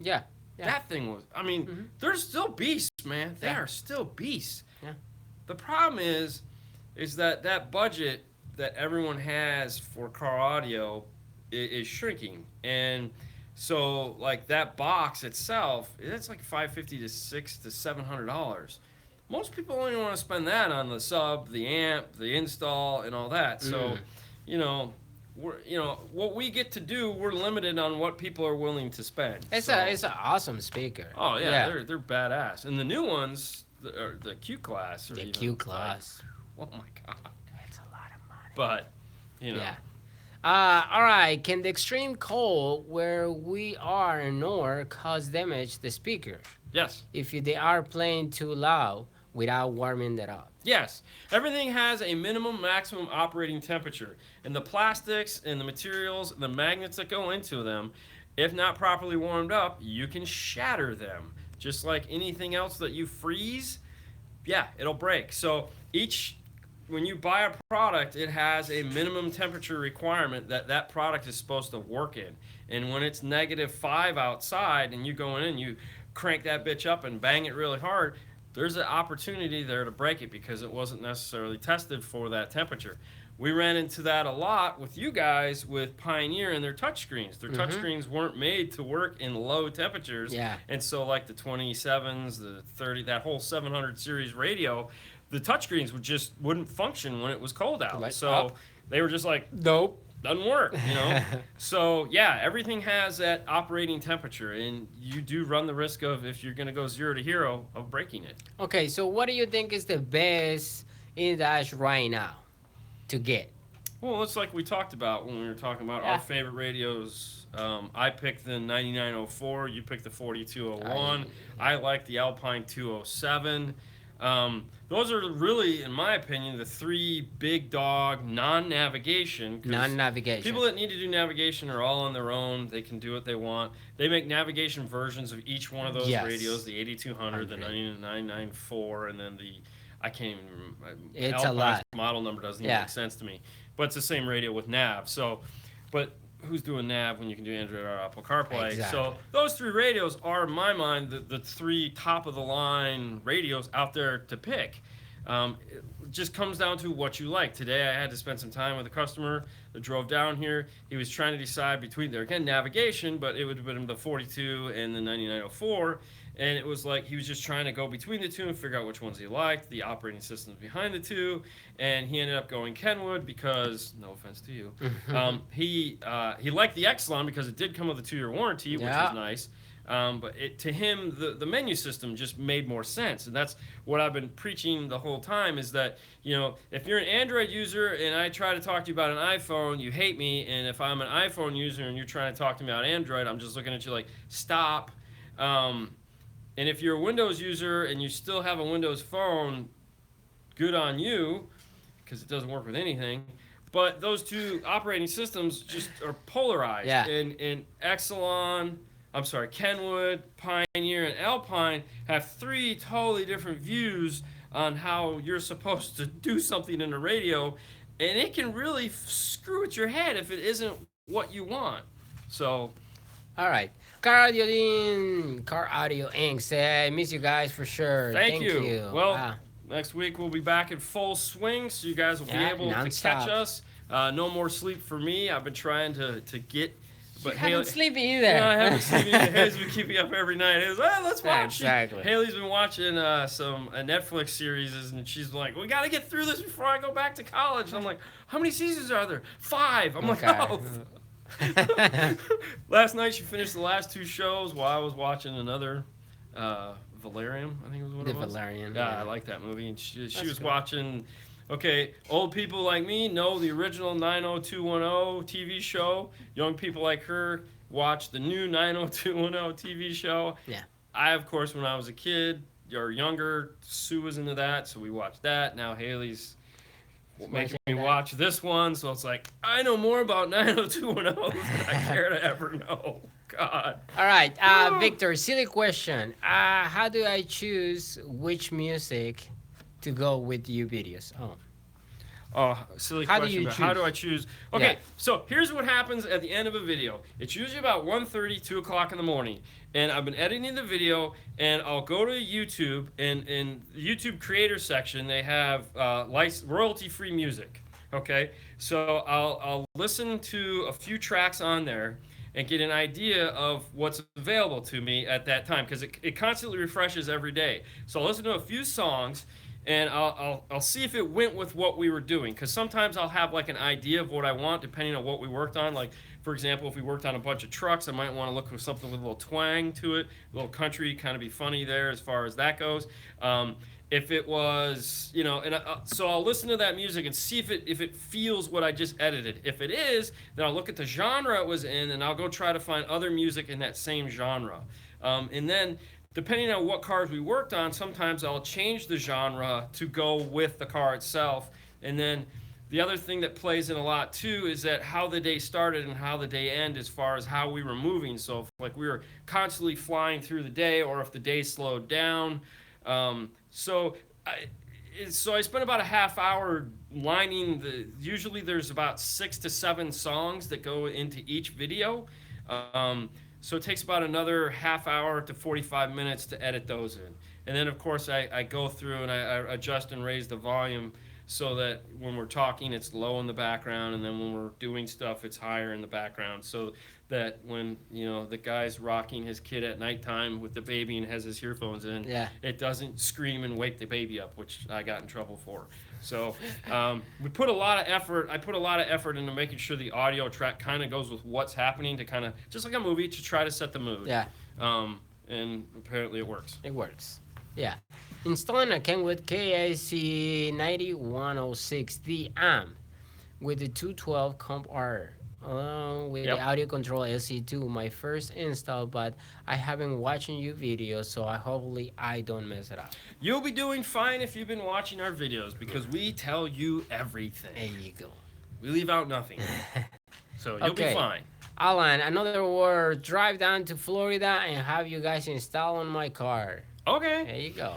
Yeah. That thing was, they're still beasts, man. They are still beasts. Yeah. The problem is that budget that everyone has for car audio is shrinking. And so like that box itself, it's like $550 to $600 to $700. Most people only want to spend that on the sub, the amp, the install, and all that. So, what we get to do, we're limited on what people are willing to spend. It's an awesome speaker. Oh yeah. They're badass. And the new ones, the Q class. The Q class. Like, oh my god. That's a lot of money. But, Yeah. All right. Can the extreme cold where we are in north cause damage the speaker? Yes. If they are playing too loud without warming it up. Yes. Everything has a minimum maximum operating temperature. And the plastics and the materials, the magnets that go into them, if not properly warmed up, you can shatter them. Just like anything else that you freeze, it'll break. So when you buy a product, it has a minimum temperature requirement that product is supposed to work in. And when it's -5 outside and you go in and you crank that bitch up and bang it really hard, there's an opportunity there to break it because it wasn't necessarily tested for that temperature. We ran into that a lot with you guys with Pioneer and their touchscreens. Their touchscreens weren't made to work in low temperatures. Yeah. And so like the 27s, the 30, that whole 700 series radio, the touchscreens wouldn't function when it was cold out. They were just like, nope, doesn't work, So yeah, everything has that operating temperature, and you do run the risk of, if you're going to go 0 to hero, of breaking it. Okay, so what do you think is the best in-dash right now to get? Well, it's like we talked about when we were talking about our favorite radios. I picked the 9904, you picked the 4201. I like the Alpine 207. Those are really, in my opinion, the three big dog non-navigation. People that need to do navigation are all on their own. They can do what they want. They make navigation versions of each one of those radios, the 8200, the 994, and then I can't even remember. It's a lot. Model number doesn't even make sense to me. But it's the same radio with nav. So, but who's doing nav when you can do Android or Apple CarPlay? Exactly. So those three radios are, in my mind, the three top-of-the-line radios out there to pick. It just comes down to what you like. Today I had to spend some time with a customer that drove down here. He was trying to decide between navigation, but it would have been the 42 and the 9904. and it was like he was just trying to go between the two and figure out which ones he liked, the operating systems behind the two, and he ended up going Kenwood because, no offense to you, he liked the Exelon because it did come with a 2-year warranty, which was nice. But to him, the menu system just made more sense, and that's what I've been preaching the whole time. Is that, you know, if you're an Android user and I try to talk to you about an iPhone, you hate me, and if I'm an iPhone user and you're trying to talk to me about Android, I'm just looking at you like, stop. And if you're a Windows user and you still have a Windows phone, good on you, because it doesn't work with anything. But those two operating systems just are polarized. Yeah. And Kenwood, Pioneer, and Alpine have 3 totally different views on how you're supposed to do something in the radio, and it can really screw with your head if it isn't what you want. So, all right. Car Audio Inc. say, I miss you guys for sure. Thank you. Well, next week we'll be back in full swing, so you guys will be able to catch us. No more sleep for me. I've been trying to get... But I haven't sleeping either. No, I haven't sleeping either. Haley's been keeping up every night. Haley's like, let's watch. Exactly. Haley's been watching a Netflix series, and she's like, we got to get through this before I go back to college. And I'm like, how many seasons are there? 5. I'm like, oh. Last night she finished the last 2 shows while I was watching another Valerian, I think it was what it was. Valerian. Yeah, I like that movie. And she was watching... Okay, old people like me know the original 90210 TV show. Young people like her watch the new 90210 TV show. Yeah. I, of course, when I was a kid or younger, Sue was into that, so we watched that. Now Haley's making me watch this one, so it's like, I know more about 90210 than I care to ever know. God. All right, Victor, silly question. How do I choose which music to go with your videos? Oh, silly question. How do I choose? Okay, so here's what happens at the end of a video. It's usually about 1:30, 2 o'clock in the morning. And I've been editing the video, and I'll go to YouTube, and in the YouTube creator section, they have royalty-free music. Okay, so I'll listen to a few tracks on there and get an idea of what's available to me at that time, because it constantly refreshes every day. So I'll listen to a few songs, and I'll see if it went with what we were doing, because sometimes I'll have like an idea of what I want depending on what we worked on. Like, for example, if we worked on a bunch of trucks, I might want to look for something with a little twang to it, a little country, kind of be funny there as far as that goes. If it was, you know, and so I'll listen to that music and see if it feels what I just edited. If it is, then I'll look at the genre it was in, and I'll go try to find other music in that same genre. And then, depending on what cars we worked on, sometimes I'll change the genre to go with the car itself. And then the other thing that plays in a lot too is that how the day started and how the day ended as far as how we were moving. So if like we were constantly flying through the day, or if the day slowed down. So I spent about a half hour lining usually there's about 6 to 7 songs that go into each video. So it takes about another half hour to 45 minutes to edit those in. And then, of course, I go through and I adjust and raise the volume so that when we're talking, it's low in the background, and then when we're doing stuff, it's higher in the background, so that when, you know, the guy's rocking his kid at nighttime with the baby and has his earphones in, it doesn't scream and wake the baby up, which I got in trouble for. So we put a lot of effort. I put a lot of effort into making sure the audio track kind of goes with what's happening, to kind of, just like a movie, to try to set the mood. Yeah. And apparently it works. It works. Yeah. Installing a Kenwood KAC 9106D amp with the 212 comp R along with the audio control LC2. My first install, but I haven't watching your videos, so hopefully I don't mess it up. You'll be doing fine if you've been watching our videos, because we tell you everything. There you go. We leave out nothing. So you'll be fine. Alan, another word. Drive down to Florida and have you guys install on my car. Okay. There you go.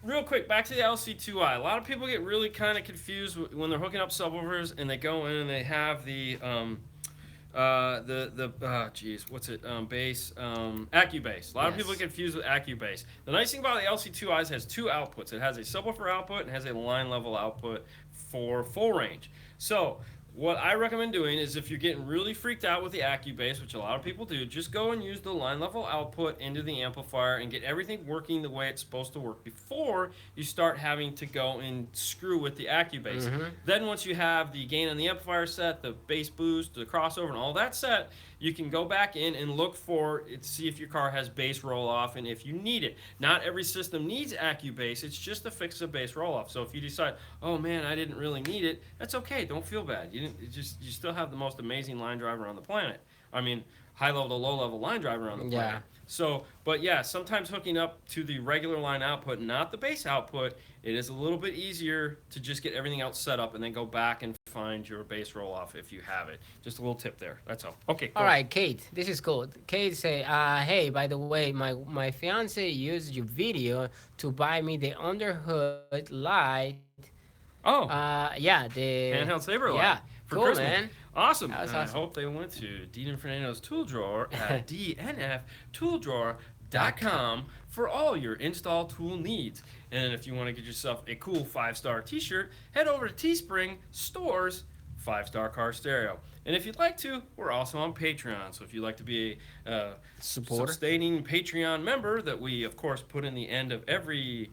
Real quick, back to the LC2i. A lot of people get really kind of confused when they're hooking up subwoofers and they go in and they have the bass, AccuBass. A lot of people get confused with AccuBass. The nice thing about the LC2i is it has 2 outputs. It has a subwoofer output and has a line level output for full range. So what I recommend doing is if you're getting really freaked out with the Acubase, which a lot of people do, just go and use the line level output into the amplifier and get everything working the way it's supposed to work before you start having to go and screw with the Acubase. Then once you have the gain on the amplifier set, the bass boost, the crossover, and all that set, you can go back in and look for it, see if your car has bass roll off and if you need it. Not every system needs Acubase, it's just to fix the bass roll off. So if you decide, oh man, I didn't really need it, that's okay, don't feel bad. You still have the most amazing line driver on the planet. I mean, high level to low level line driver on the planet. Yeah. So, but yeah, sometimes hooking up to the regular line output, not the bass output, it is a little bit easier to just get everything else set up and then go back and find your bass roll off if you have it. Just a little tip there. That's all. Okay. All right, Kate. This is cool. Kate say, hey, by the way, my fiance used your video to buy me the underhood light. Oh. Yeah, the handheld saber light. Yeah. For Cool, Christmas. man. Awesome. That was I awesome. hope they went to Dean and Fernando's tool drawer at dnftooldrawer.com for all your install tool needs. And if you want to get yourself a cool 5-star t-shirt, head over to Teespring Stores 5-Star Car Stereo. And if you'd like to, we're also on Patreon. So if you'd like to be a Supporter. sustaining Patreon member that we, of course, put in the end of every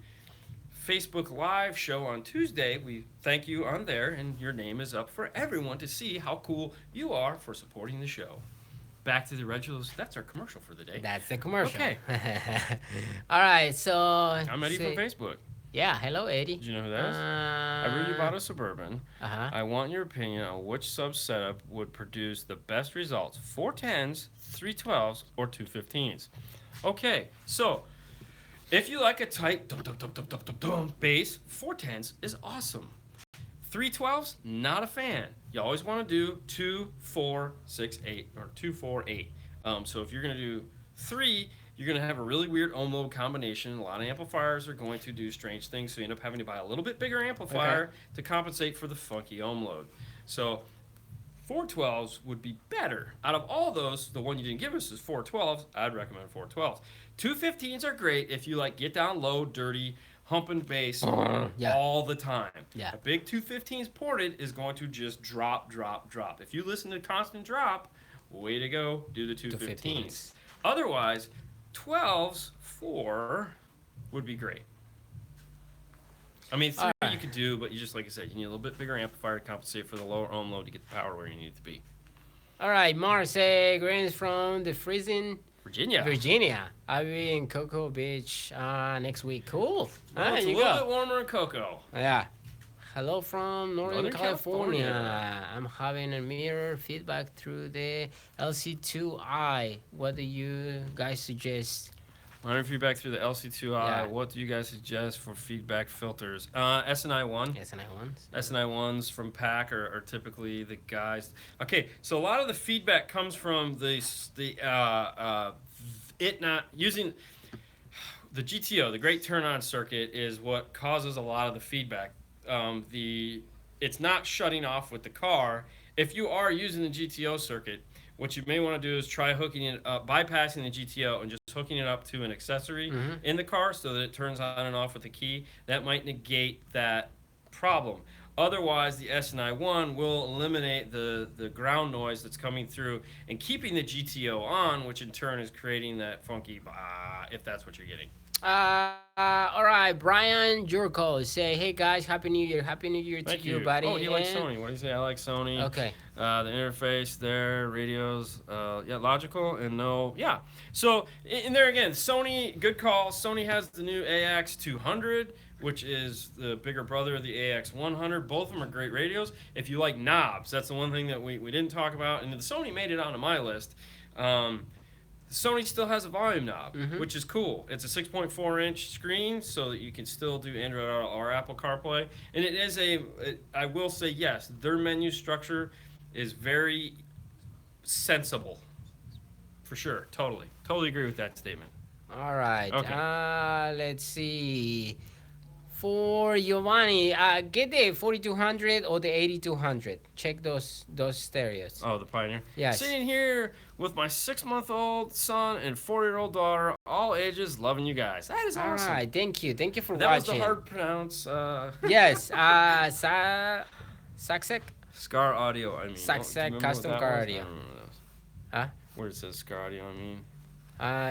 Facebook Live show on Tuesday, we thank you on there, and your name is up for everyone to see how cool you are for supporting the show. Back to the regulars. That's our commercial for the day. That's the commercial. Okay. All right, so I'm Eddie from Facebook. Yeah, hello Eddie. Did you know who that is? I really bought a Suburban. I want your opinion on which sub setup would produce the best results: 410s, 312s, or 215s. Okay, so if you like a tight bass, 410s is awesome. 312s, not a fan. You always want to do 2, 4, 6, 8, or 2, 4, 8. So if you're going to do 3, you're going to have a really weird ohm load combination. A lot of amplifiers are going to do strange things, so you end up having to buy a little bit bigger amplifier to compensate for the funky ohm load. So 412s would be better. Out of all those, the one you didn't give us is 412s. I'd recommend 412s. 215s are great if you like get down low, dirty, humping bass all the time. Yeah. A big 215s ported is going to just drop, drop, drop. If you listen to constant drop, way to go, do the 215s. Otherwise, 12s, 4 would be great. I mean, 3 you could do, but you just, like I said, you need a little bit bigger amplifier to compensate for the lower ohm load to get the power where you need it to be. All right, Marcy greetings from the freezing Virginia. I'll be in Cocoa Beach next week. Cool. Well, it's a little bit warmer in Cocoa. Yeah. Hello from Northern California. I'm having a mirror feedback through the LC2i. What do you guys suggest? Minor feedback through the LC2i. What do you guys suggest for feedback filters? SNI1. SNI1s. SNI1s from PAC are typically the guys. Okay, so a lot of the feedback comes from it not using the GTO. The Great Turn-On Circuit is what causes a lot of the feedback. It's not shutting off with the car. If you are using the GTO circuit, what you may want to do is try hooking it up, bypassing the GTO and just hooking it up to an accessory in the car so that it turns on and off with the key. That might negate that problem. Otherwise, the SNI1 will eliminate the ground noise that's coming through and keeping the GTO on, which in turn is creating that funky bah, if that's what you're getting. All right, Brian Jurko say, hey guys, happy New Year to you, buddy. Oh, he likes Sony. What do you say? I like Sony. Okay. The interface there, radios, logical and no, So in there again, Sony, good call. Sony has the new AX200, which is the bigger brother of the AX100. Both of them are great radios. If you like knobs, that's the one thing that we didn't talk about, and the Sony made it onto my list. Sony still has a volume knob, which is cool. It's a 6.4-inch screen, so that you can still do Android Auto or Apple CarPlay. And it is I will say yes, their menu structure is very sensible. For sure, totally agree with that statement. All right. Okay. Let's see. For Giovanni, get the 4200 or the 8200. Check those stereos. Oh, the Pioneer. Yes. Sitting here with my 6-month-old son and 4-year-old daughter, all ages, loving you guys. That is awesome. All right, thank you for that watching. That was the hard to pronounce. Yes, Saksek. Scar Audio, I mean. Do you remember Custom what that car was? I audio. don't remember those. Huh? Where it says Scar Audio, I mean.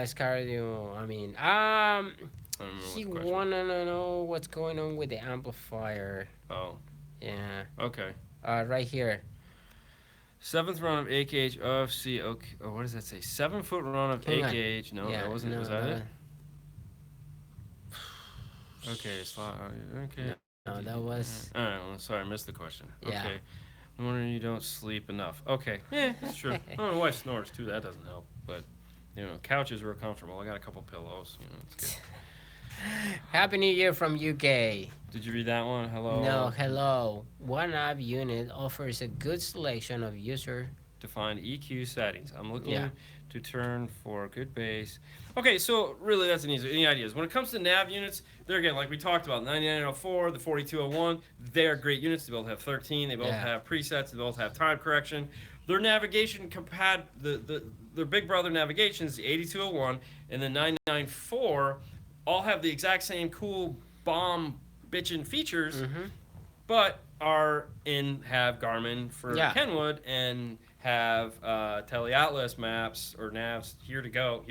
Scar audio. I mean, I don't remember what he the question was. wanna know what's going on with the amplifier. Oh, Yeah. okay. Right here. 7th run of A gauge of C. Okay. Oh, what does that say? 7-foot run of Hang A on. gauge. No, Yeah, that wasn't. no, Was that no, it? Okay. Slot. Okay. no, that was. All right. Well, sorry, I missed the question. Yeah. Okay. No wonder you don't sleep enough. Okay. Yeah, that's true. Oh, my wife snores too. That doesn't help. But couches were comfortable. I got a couple pillows. It's good. Happy New Year from UK. Did you read that one? Hello. No, hello. One app unit offers a good selection of user. Define EQ settings. I'm looking Yeah. to turn for good bass. Okay, so really that's an easy. Any ideas? When it comes to nav units, they're again like we talked about, 9904, the 4201. They're great units. They both have 13. They both have presets. They both have time correction. Their navigation their big brother navigations, the 8201 and the 994, all have the exact same cool bomb bitchin' features, but have Garmin for Kenwood and have Tele Atlas maps or navs here to go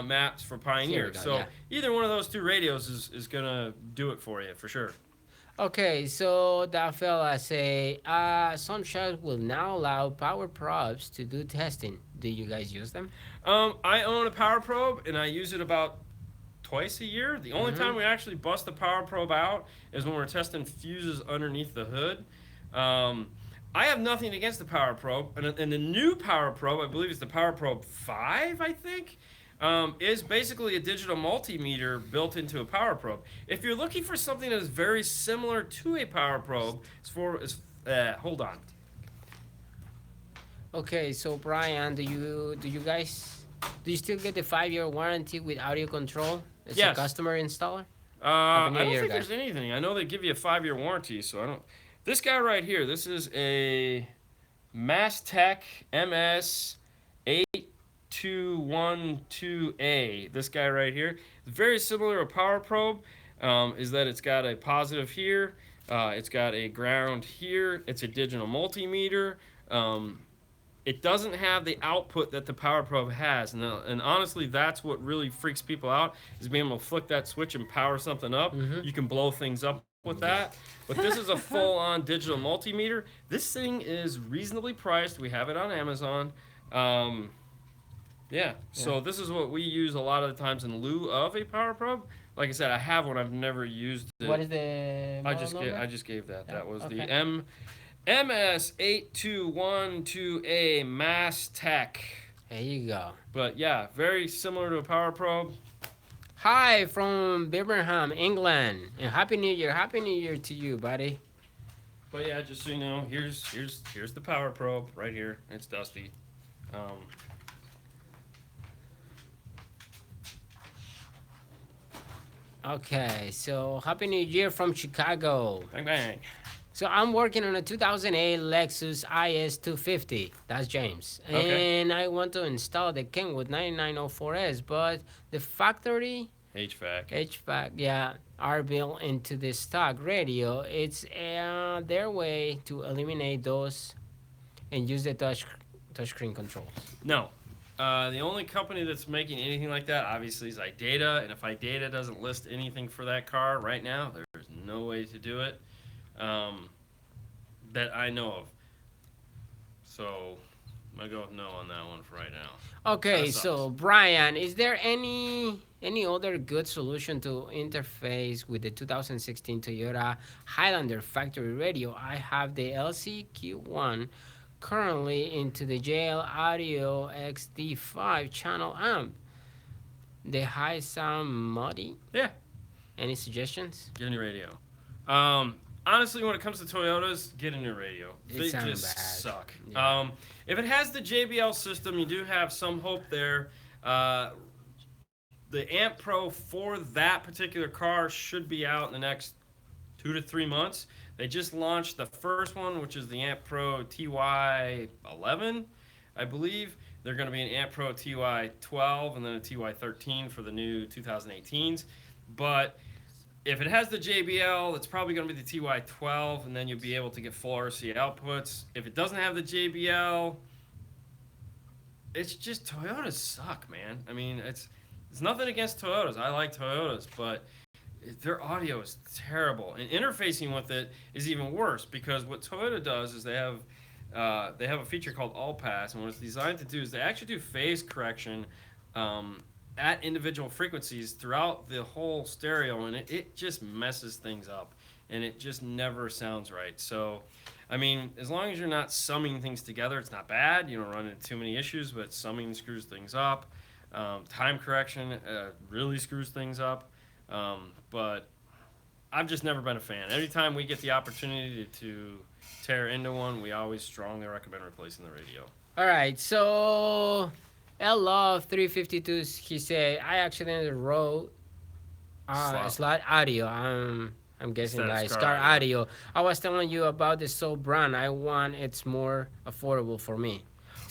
maps for Pioneer. So either one of those two radios is gonna do it for you for sure. Okay, so that fella say, some shops will now allow power probes to do testing. Do you guys use them? I own a power probe and I use it about twice a year. The only time we actually bust the power probe out is when we're testing fuses underneath the hood. I have nothing against the power probe, and the new power probe, I believe it's the power probe 5, I think, is basically a digital multimeter built into a power probe. If you're looking for something that is very similar to a power probe, hold on. Okay, so Brian, do you still get the 5-year warranty with audio control? As a customer installer? I don't think there's anything. I know they give you a 5-year warranty, so I don't. This guy right here, this is a Mastech MS 8212A. This guy right here, very similar to a power probe, is that it's got a positive here, it's got a ground here, it's a digital multimeter. It doesn't have the output that the power probe has, and honestly, that's what really freaks people out, is being able to flick that switch and power something up. You can blow things up with that, but this is a full-on digital multimeter. This thing is reasonably priced. We have it on Amazon. So this is what we use a lot of the times in lieu of a power probe. Like I said, I have one. I've never used it. What is the I just gave that. That was the MS8212A Mastech. There you go. But yeah, very similar to a power probe. Hi from Birmingham, England, and Happy New Year! Happy New Year to you, buddy. But yeah, just so you know, here's the power probe right here. It's dusty. Okay, so Happy New Year from Chicago. Bang bang. So I'm working on a 2008 Lexus IS250. That's James. Okay. And I want to install the Kenwood 9904S, but the factory HVAC, yeah, are built into the stock radio. It's their way to eliminate those and use the touchscreen controls. No. The only company that's making anything like that, obviously, is iData. And if iData doesn't list anything for that car right now, there's no way to do it. That I know of. So I'm gonna go with no on that one for right now. Okay, so Brian, is there any other good solution to interface with the 2016 Toyota Highlander factory radio? I have the LCQ1 currently into the JL Audio XD5 channel amp. The high sound muddy? Yeah. Any suggestions? Get a new radio. Honestly, when it comes to Toyotas, get a new radio. They just suck. Yeah. If it has the JBL system, you do have some hope there. The Amp Pro for that particular car should be out in the next 2 to 3 months. They just launched the first one, which is the Amp Pro TY11, I believe. They're going to be an Amp Pro TY12 and then a TY13 for the new 2018s. But if it has the JBL, it's probably going to be the TY12, and then you'll be able to get full RC outputs. If it doesn't have the JBL, it's just Toyotas suck, man. I mean, it's nothing against Toyotas. I like Toyotas, but their audio is terrible, and interfacing with it is even worse because what Toyota does is they have a feature called All Pass, and what it's designed to do is they actually do phase correction at individual frequencies throughout the whole stereo, and it just messes things up, and it just never sounds right. So, I mean, as long as you're not summing things together, it's not bad. You don't run into too many issues, but summing screws things up. Time correction really screws things up. But I've just never been a fan. Every time we get the opportunity to tear into one, we always strongly recommend replacing the radio. All right, so L Love 352, he said, I accidentally wrote slot audio. I'm guessing Instead of like Scar Scar Audio. Audio. I was telling you about the Soul brand. I want it's more affordable for me.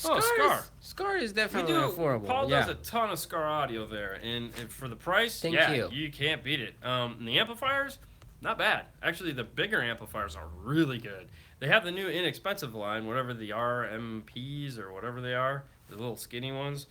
Oh, Scar. Scar is We definitely do. affordable. Paul yeah. does a ton of Scar audio there, and for the price, Thank yeah, you. can't beat it. And the amplifiers, not bad. Actually, the bigger amplifiers are really good. They have the new inexpensive line, whatever the RMPs or whatever they are, the little skinny ones.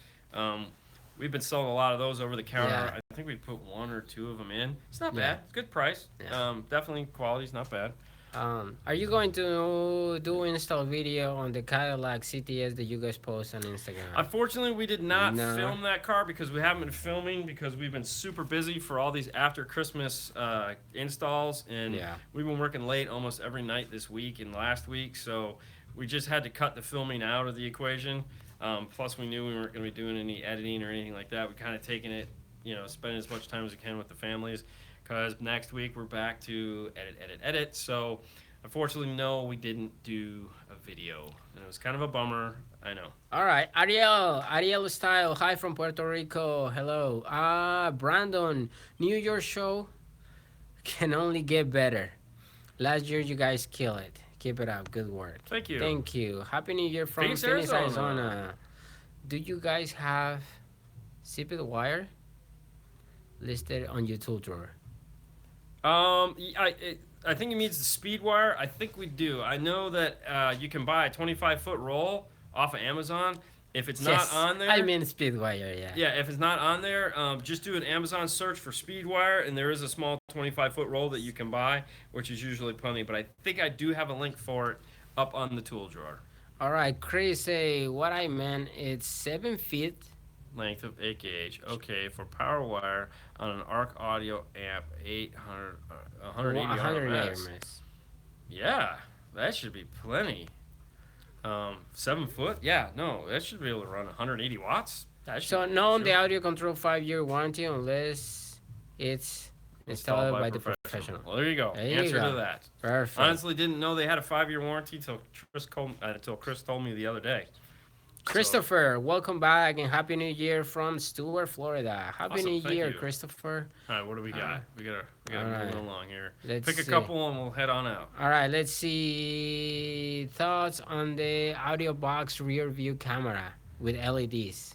We've been selling a lot of those over the counter. Yeah. I think we put one or two of them in. It's not Yeah. bad. It's good price. Yeah. Definitely quality's not bad. Are you going to do install video on the Cadillac CTS that you guys post on Instagram? Unfortunately, we did not No. film that car because we haven't been filming because we've been super busy for all these after Christmas installs, and Yeah. we've been working late almost every night this week and last week, so we just had to cut the filming out of the equation. Plus, we knew we weren't going to be doing any editing or anything like that. We kind of taken it, spending as much time as we can with the families. Because next week we're back to edit. So, unfortunately, no, we didn't do a video. And it was kind of a bummer. I know. All right, Ariel Style, hi from Puerto Rico. Hello. Brandon, New York show can only get better. Last year you guys kill it. Keep it up. Good work. Thank you. Thank you. Happy New Year from Phoenix, Phoenix, Arizona. Arizona. Do you guys have zipped wire listed on your tool drawer? I think it means the speed wire. I think we do. I know that you can buy a 25-foot roll off of Amazon. If it's not on there, I mean speed wire, yeah. yeah, if it's not on there, just do an Amazon search for speed wire, and there is a small 25-foot roll that you can buy, which is usually plenty. But I think I do have a link for it up on the tool drawer. All right, Chris, what I meant, it's 7 feet. Length of 8 gauge. Okay, for power wire on an ARC audio amp, 180 RMS. Yeah, that should be plenty. 7 foot? Yeah, no, that should be able to run 180 watts. That should So be no, sure. the audio control 5-year warranty unless it's installed by the professional. Well, there you go. There you Answer go. to that. Perfect. Honestly, didn't know they had a 5-year warranty until Chris told me the other day. Christopher, welcome back and Happy New Year from Stewart, Florida. Happy Awesome, New thank Year, you. Christopher. All right, what do we got? We gotta all move right. along here. Let's Pick a see. couple and we'll head on out. All right, let's see thoughts on the audio box rear view camera with LEDs.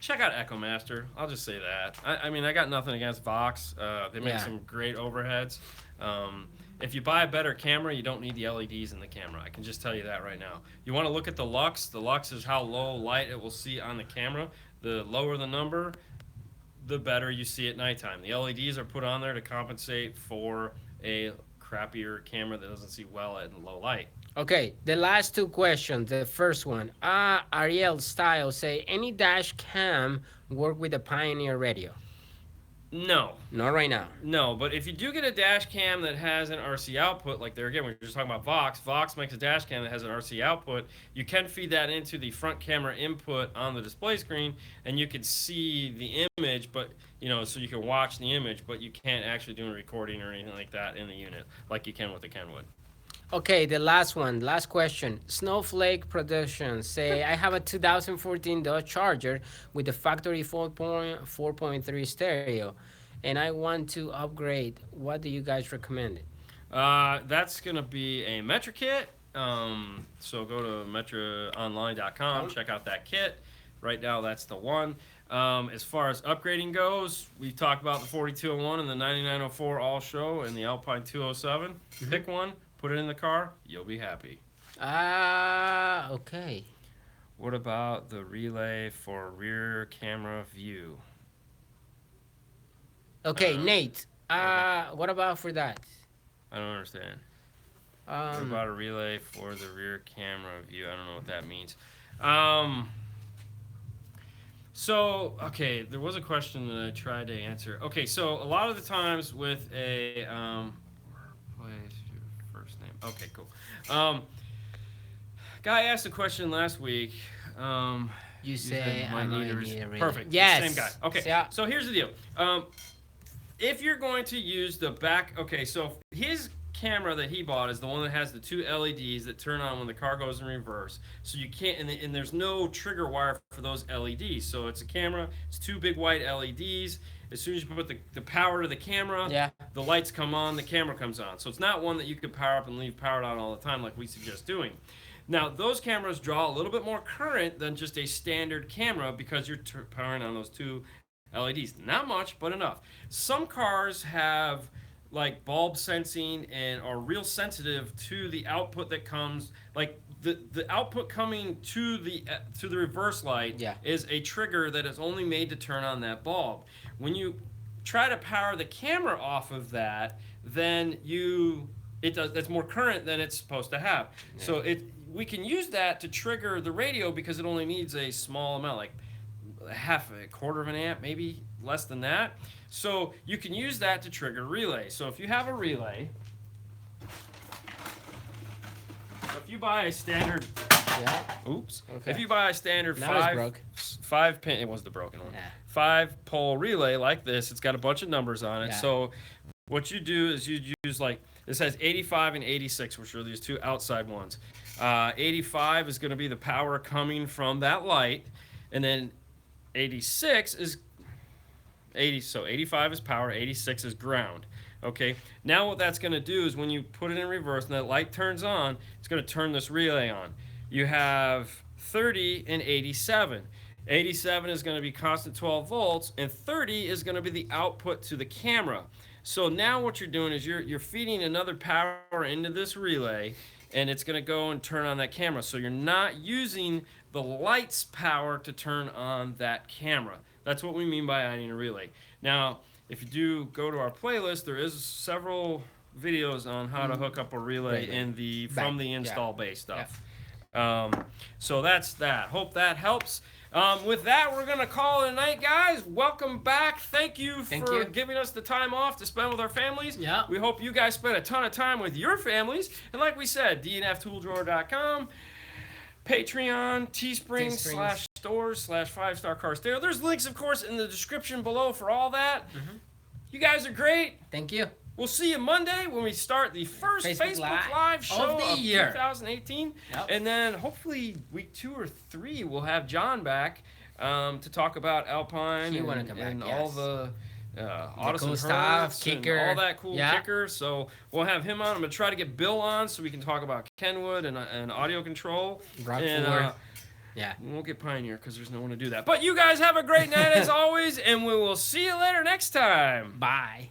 Check out Echo Master. I'll just say that. I mean, I got nothing against Vox. They make Yeah. some great overheads. If you buy a better camera, you don't need the LEDs in the camera. I can just tell you that right now. You want to look at the lux. The lux is how low light it will see on the camera. The lower the number, the better you see at nighttime. The LEDs are put on there to compensate for a crappier camera that doesn't see well at low light. Okay, the last two questions. The first one, Ariel Style say, any dash cam work with the Pioneer radio? No. Not right now. No, but if you do get a dash cam that has an RC output, like there again, we were just talking about Vox. Vox makes a dash cam that has an RC output. You can feed that into the front camera input on the display screen, and you can see the image, but so you can watch the image, but you can't actually do a recording or anything like that in the unit, like you can with the Kenwood. Okay, the last one, last question. Snowflake Productions say, I have a 2014 Dodge Charger with the factory 4.3 stereo, and I want to upgrade. What do you guys recommend? That's going to be a Metra kit. So go to metraonline.com, check out that kit. Right now, that's the one. As far as upgrading goes, we talked about the 4201 and the 9904 all show and the Alpine 207. Pick one, put it in the car, you'll be happy. Okay. What about the relay for rear camera view? Okay, Nate. What about for that? I don't understand. What about a relay for the rear camera view? I don't know what that means. So, okay, there was a question that I tried to answer. Okay, so a lot of the times with a place your first name. Okay, cool. Guy asked a question last week. You say I need a relay. Perfect. Yes. Same guy. Okay. Yeah. So here's the deal. If you're going to use the back, okay, so his camera that he bought is the one that has the 2 LEDs that turn on when the car goes in reverse. So you can't, and there's no trigger wire for those LEDs. So it's a camera, it's 2 big white LEDs. As soon as you put the power to the camera, the lights come on, the camera comes on. So it's not one that you could power up and leave powered on all the time like we suggest doing. Now, those cameras draw a little bit more current than just a standard camera because you're powering on those 2 LEDs. Not much, but enough. Some cars have like bulb sensing and are real sensitive to the output that comes, like the output coming to the reverse light is a trigger that is only made to turn on that bulb. When you try to power the camera off of that, then that's more current than it's supposed to have. So we can use that to trigger the radio because it only needs a small amount, like a quarter of an amp, maybe less than that. So you can use that to trigger relay. So if you have a relay, if you buy a standard, if you buy a standard five pin, it was the broken one, 5-pole relay like this, it's got a bunch of numbers on it. So what you do is you use like, this has 85 and 86, which are these 2 outside ones. 85 is going to be the power coming from that light, and then 86 is 80. So 85 is power, 86 is ground. Okay. Now what that's going to do is when you put it in reverse and that light turns on, it's going to turn this relay on. You have 30 and 87. 87 is going to be constant 12 volts, and 30 is going to be the output to the camera. So now what you're doing is you're feeding another power into this relay, and it's going to go and turn on that camera. So you're not using the light's power to turn on that camera. That's what we mean by adding a relay. Now, if you do go to our playlist, there is several videos on how to hook up a relay from the install base stuff. So that's that. Hope that helps. With that, we're going to call it a night, guys. Welcome back. Thank you for giving us the time off to spend with our families. We hope you guys spend a ton of time with your families. And like we said, dnftooldrawer.com, Patreon, Teespring /stores/5-star car stereo. There's links, of course, in the description below for all that. You guys are great. Thank you. We'll see you Monday when we start the first Facebook Live show of 2018. And then hopefully week 2 or 3 we'll have John back to talk about Alpine and all the cool stuff, kicker, all that cool kicker. So we'll have him on. I'm going to try to get Bill on so we can talk about Kenwood and audio control. We won't get Pioneer because there's no one to do that. But you guys have a great night as always, and we will see you later next time. Bye.